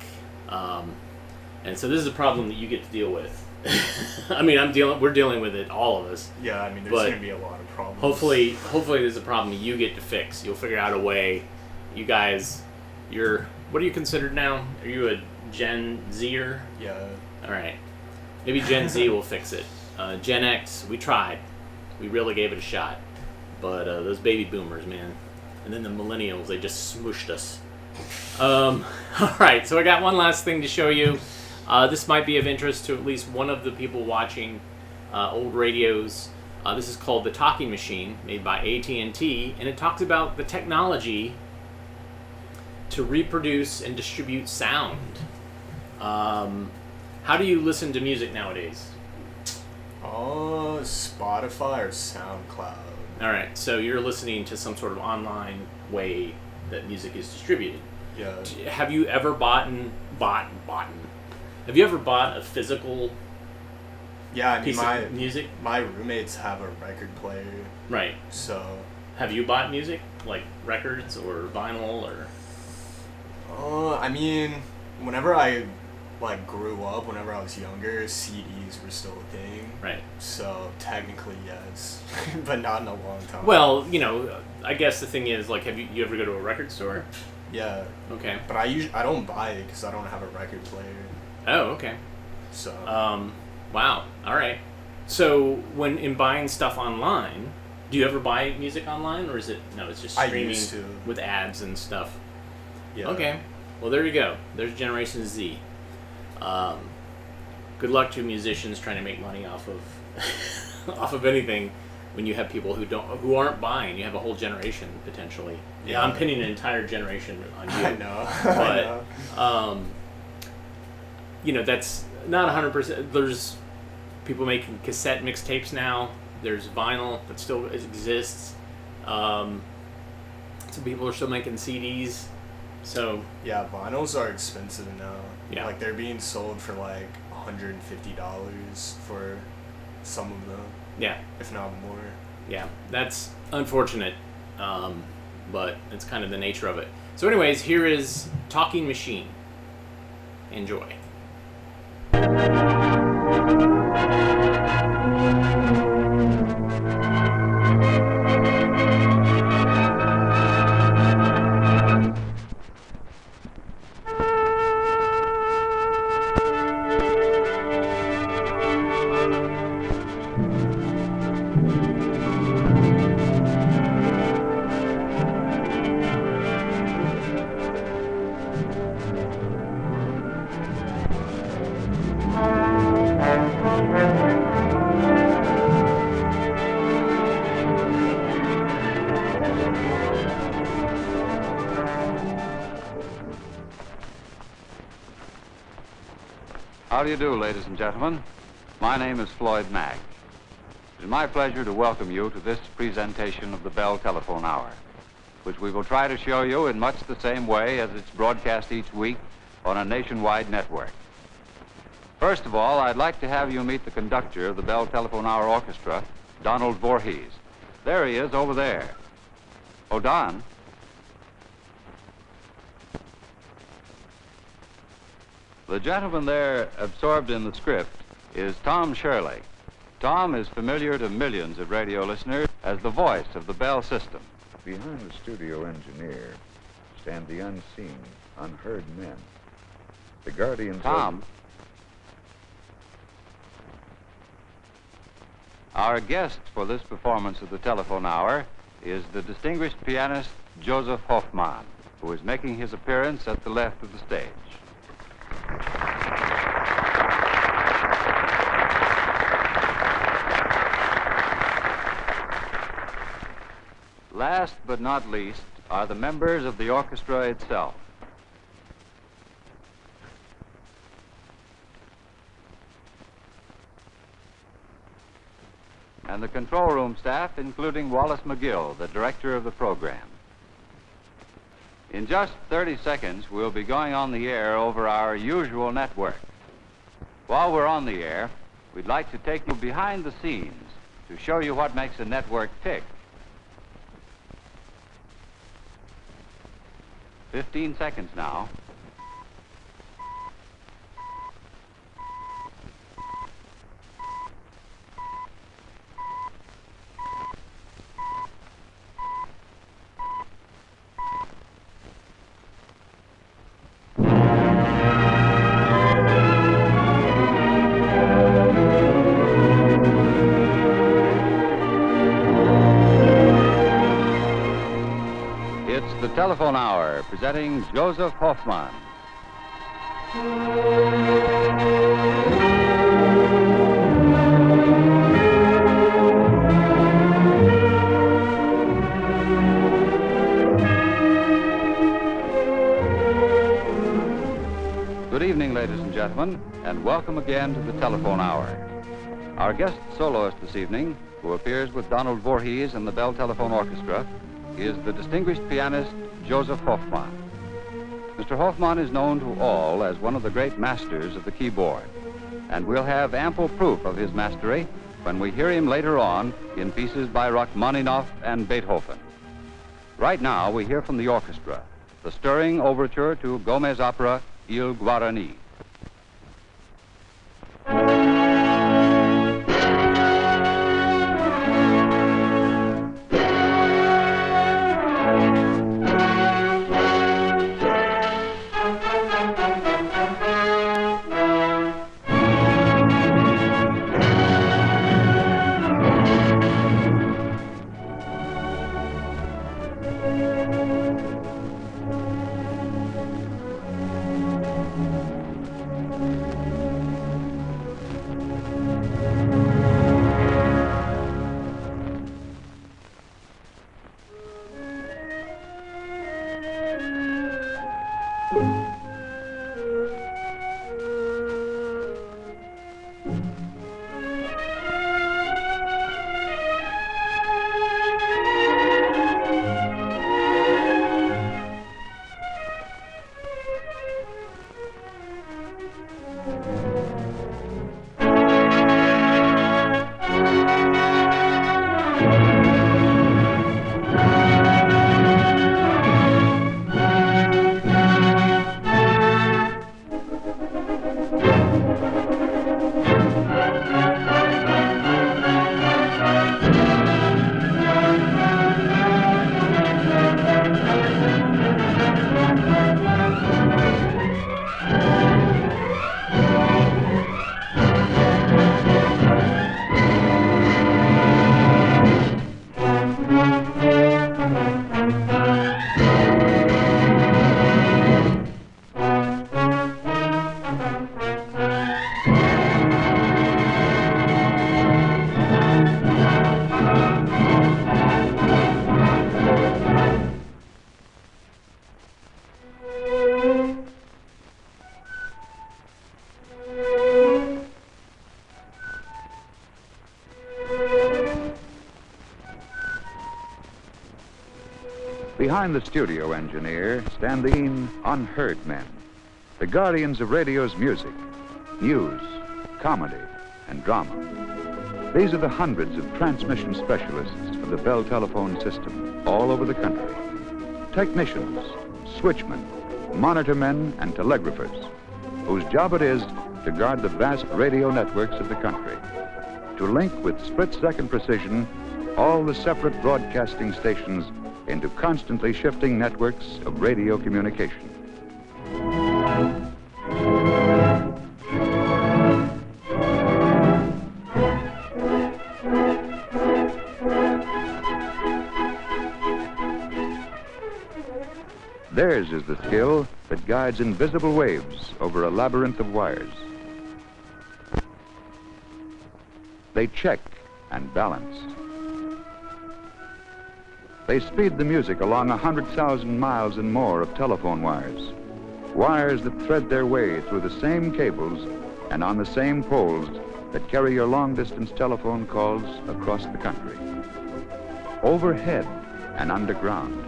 And so this is a problem that you get to deal with. I mean, we're dealing with it, all of us. Yeah, I mean, there's going to be a lot of problems. Hopefully there's a problem you get to fix. You'll figure out a way. You guys, what are you considered now? Are you a Gen Zer? Yeah. All right. Maybe Gen Z will fix it. Gen X, we tried. We really gave it a shot. But those baby boomers, man. And then the millennials, they just smooshed us. All right, so I got one last thing to show you. This might be of interest to at least one of the people watching old radios. This is called The Talking Machine, made by AT&T, and it talks about the technology to reproduce and distribute sound. How do you listen to music nowadays? Spotify or SoundCloud. All right, so you're listening to some sort of online way that music is distributed. Yeah. Have you ever bought Have you ever bought a physical? Yeah, I mean, piece of music. My roommates have a record player. Right. So. Have you bought music, like records or vinyl or? I mean, whenever I grew up, whenever I was younger, CDs were still a thing. Right. So technically yes, but not in a long time. Well, I guess the thing is, have you ever go to a record store? Yeah. Okay. But I don't buy it because I don't have a record player. Oh, okay. So. Wow. All right. So when in buying stuff online, do you ever buy music online, or is it it's just streaming I used to. with ads and stuff? Yeah. Okay. Well, there you go. There's Generation Z. Good luck to musicians trying to make money off of anything when you have people who aren't buying. You have a whole generation potentially. Yeah, I'm pinning an entire generation on you. I know. But that's not 100%. There's people making cassette mixtapes now. There's vinyl that still exists. Some people are still making CDs. So yeah, vinyls are expensive now. Yeah. They're being sold for $150 for some of them. Yeah. If not more. Yeah, that's unfortunate, but it's kind of the nature of it. So anyways, here is Talking Machine. Enjoy. How do you do, ladies and gentlemen? My name is Floyd Mack. It is my pleasure to welcome you to this presentation of the Bell Telephone Hour, which we will try to show you in much the same way as it's broadcast each week on a nationwide network. First of all, I'd like to have you meet the conductor of the Bell Telephone Hour Orchestra, Donald Voorhees. There he is over there. Oh, Don. The gentleman there, absorbed in the script, is Tom Shirley. Tom is familiar to millions of radio listeners as the voice of the Bell system. Behind the studio engineer stand the unseen, unheard men. The guardians Tom. Our guest for this performance of the Telephone Hour is the distinguished pianist Joseph Hoffman, who is making his appearance at the left of the stage. Last but not least are the members of the orchestra itself. And the control room staff, including Wallace McGill, the director of the program. In just 30 seconds, we'll be going on the air over our usual network. While we're on the air, we'd like to take you behind the scenes to show you what makes a network tick. 15 seconds now. The Telephone Hour, presenting Joseph Hoffman. evening, ladies and gentlemen, and welcome again to the Telephone Hour. Our guest soloist this evening, who appears with Donald Voorhees and the Bell Telephone Orchestra, is the distinguished pianist Joseph Hoffman. Mr. Hoffman is known to all as one of the great masters of the keyboard, and we'll have ample proof of his mastery when we hear him later on in pieces by Rachmaninoff and Beethoven. Right now, we hear from the orchestra the stirring overture to Gomez' opera Il Guarani. Behind the studio engineer stand the unheard men, the guardians of radio's music, news, comedy, and drama. These are the hundreds of transmission specialists for the Bell telephone system all over the country. Technicians, switchmen, monitor men, and telegraphers, whose job it is to guard the vast radio networks of the country, to link with split-second precision all the separate broadcasting stations into constantly shifting networks of radio communication. Theirs is the skill that guides invisible waves over a labyrinth of wires. They check and balance. They speed the music along 100,000 miles and more of telephone wires, wires that thread their way through the same cables and on the same poles that carry your long-distance telephone calls across the country. Overhead and underground,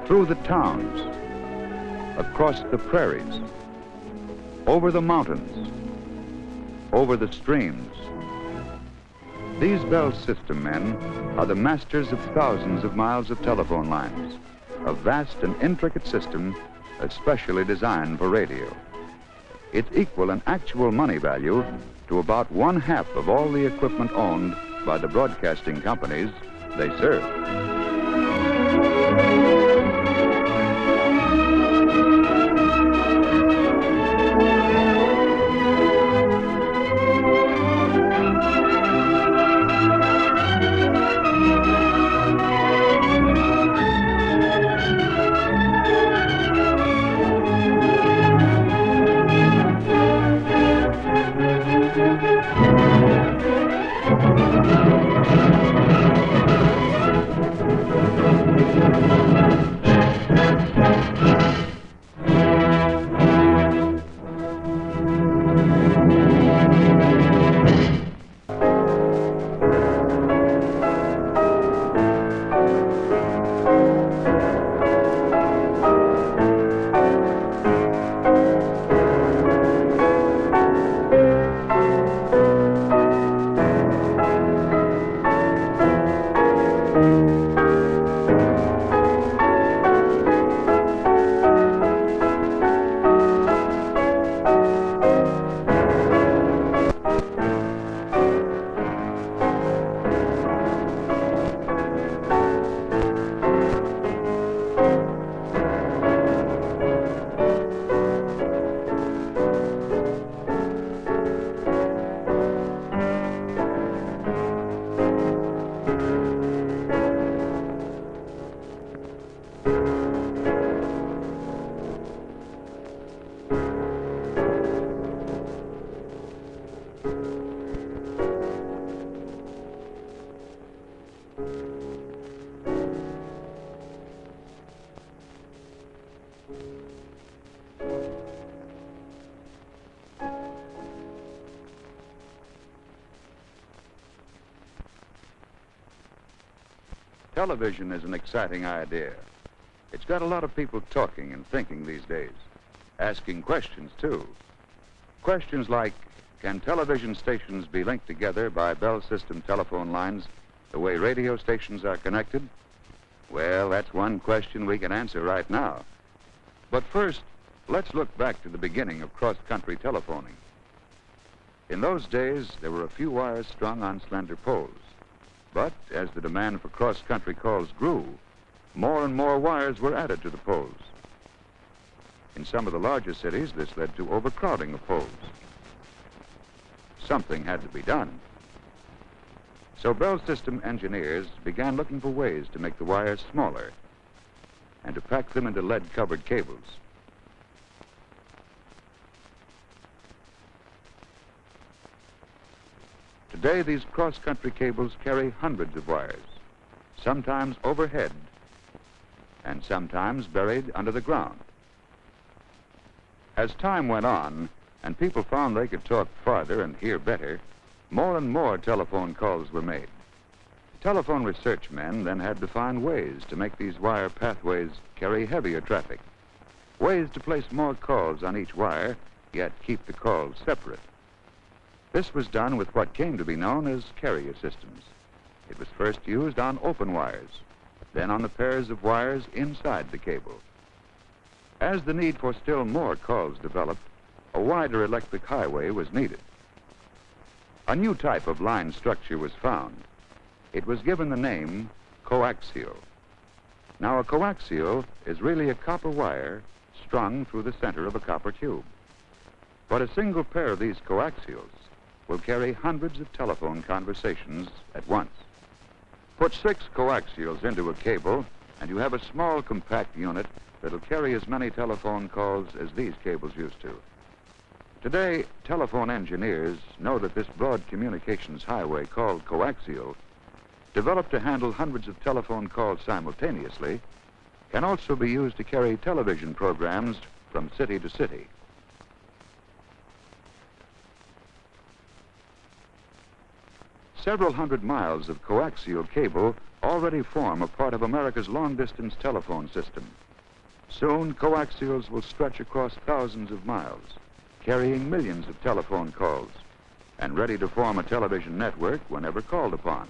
through the towns, across the prairies, over the mountains, over the streams. These Bell system men are the masters of thousands of miles of telephone lines, a vast and intricate system especially designed for radio. It's equal in actual money value to about 1/2 of all the equipment owned by the broadcasting companies they serve. Television is an exciting idea. It's got a lot of people talking and thinking these days, asking questions, too. Questions like, can television stations be linked together by Bell system telephone lines the way radio stations are connected? Well, that's one question we can answer right now. But first, let's look back to the beginning of cross-country telephoning. In those days, there were a few wires strung on slender poles. But as the demand for cross-country calls grew, more and more wires were added to the poles. In some of the larger cities, this led to overcrowding of poles. Something had to be done. So Bell system engineers began looking for ways to make the wires smaller and to pack them into lead-covered cables. Today, these cross-country cables carry hundreds of wires, sometimes overhead and sometimes buried under the ground. As time went on and people found they could talk farther and hear better, more and more telephone calls were made. Telephone research men then had to find ways to make these wire pathways carry heavier traffic, ways to place more calls on each wire, yet keep the calls separate. This was done with what came to be known as carrier systems. It was first used on open wires, then on the pairs of wires inside the cable. As the need for still more calls developed, a wider electric highway was needed. A new type of line structure was found. It was given the name coaxial. Now, a coaxial is really a copper wire strung through the center of a copper tube. But a single pair of these coaxials will carry hundreds of telephone conversations at once. Put 6 coaxials into a cable, and you have a small, compact unit that'll carry as many telephone calls as these cables used to. Today, telephone engineers know that this broad communications highway called coaxial, developed to handle hundreds of telephone calls simultaneously, can also be used to carry television programs from city to city. Several hundred miles of coaxial cable already form a part of America's long-distance telephone system. Soon, coaxials will stretch across thousands of miles, carrying millions of telephone calls, and ready to form a television network whenever called upon.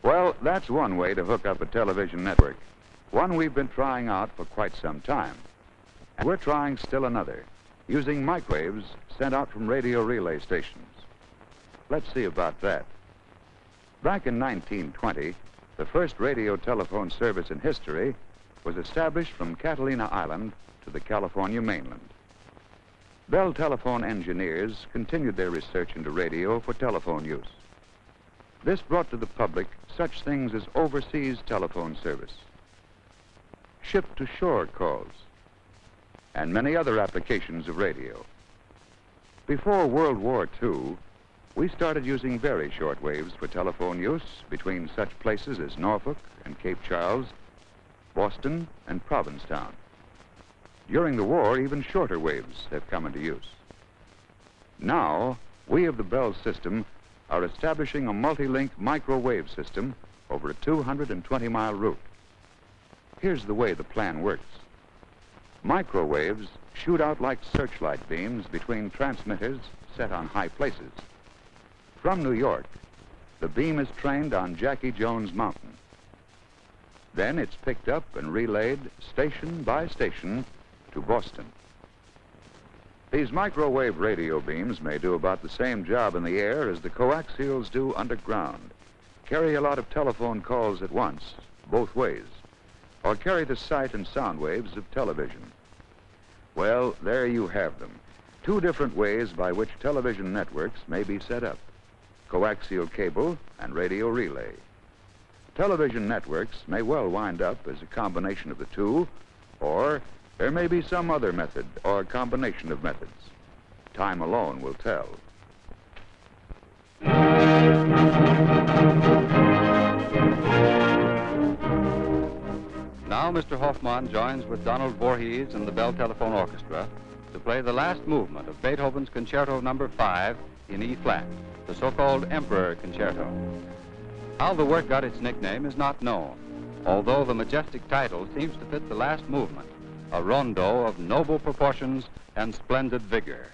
Well, that's one way to hook up a television network, one we've been trying out for quite some time. And we're trying still another, using microwaves sent out from radio relay stations. Let's see about that. Back in 1920, the first radio telephone service in history was established from Catalina Island to the California mainland. Bell telephone engineers continued their research into radio for telephone use. This brought to the public such things as overseas telephone service, ship-to-shore calls, and many other applications of radio. Before World War II, we started using very short waves for telephone use between such places as Norfolk and Cape Charles, Boston and Provincetown. During the war, even shorter waves have come into use. Now, we of the Bell system are establishing a multi-link microwave system over a 220-mile route. Here's the way the plan works. Microwaves shoot out like searchlight beams between transmitters set on high places. From New York, the beam is trained on Jackie Jones Mountain. Then it's picked up and relayed station by station to Boston. These microwave radio beams may do about the same job in the air as the coaxials do underground, carry a lot of telephone calls at once, both ways, or carry the sight and sound waves of television. Well, there you have them, 2 different ways by which television networks may be set up: coaxial cable and radio relay. Television networks may well wind up as a combination of the two, or there may be some other method or combination of methods. Time alone will tell. Now Now Mr. Hoffman joins with Donald Voorhees and the Bell Telephone Orchestra to play the last movement of Beethoven's Concerto No. 5 in E-flat, the so-called Emperor Concerto. How the work got its nickname is not known, although the majestic title seems to fit the last movement, a rondo of noble proportions and splendid vigor.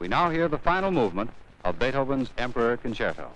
We now hear the final movement of Beethoven's Emperor Concerto.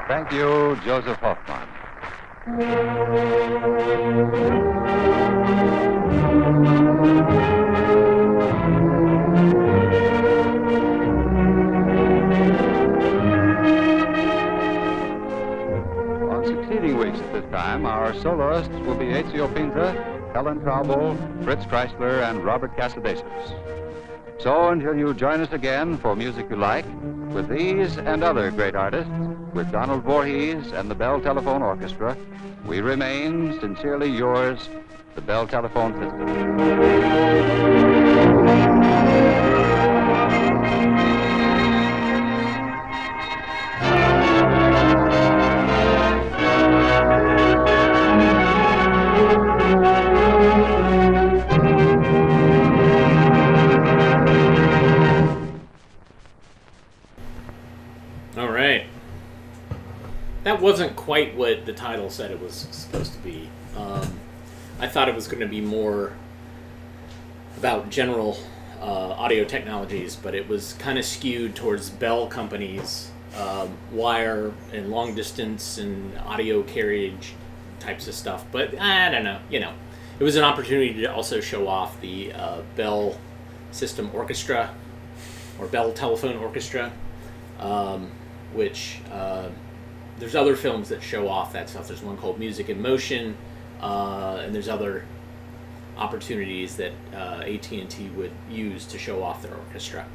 Thank you, Joseph Hoffman. On succeeding weeks at this time, our soloists will be Ezio Pinza, Helen Traubel, Fritz Kreisler, and Robert Casadesos. So until you join us again for Music You Like, with these and other great artists, with Donald Voorhees and the Bell Telephone Orchestra, we remain sincerely yours, the Bell Telephone System. That wasn't quite what the title said it was supposed to be. I thought it was going to be more about general audio technologies, but it was kind of skewed towards Bell Company's wire and long distance and audio carriage types of stuff. But I don't know, it was an opportunity to also show off the Bell System Orchestra, or Bell Telephone Orchestra, which there's other films that show off that stuff. There's one called Music in Motion, and there's other opportunities that AT&T would use to show off their orchestra.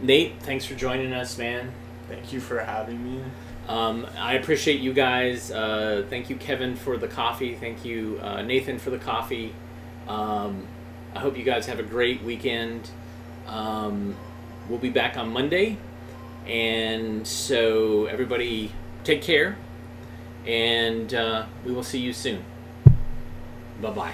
Nate, thanks for joining us, man. Thank you for having me. I appreciate you guys. Thank you, Kevin, for the coffee. Thank you, Nathan, for the coffee. I hope you guys have a great weekend. We'll be back on Monday. And so everybody take care, and we will see you soon. Bye-bye.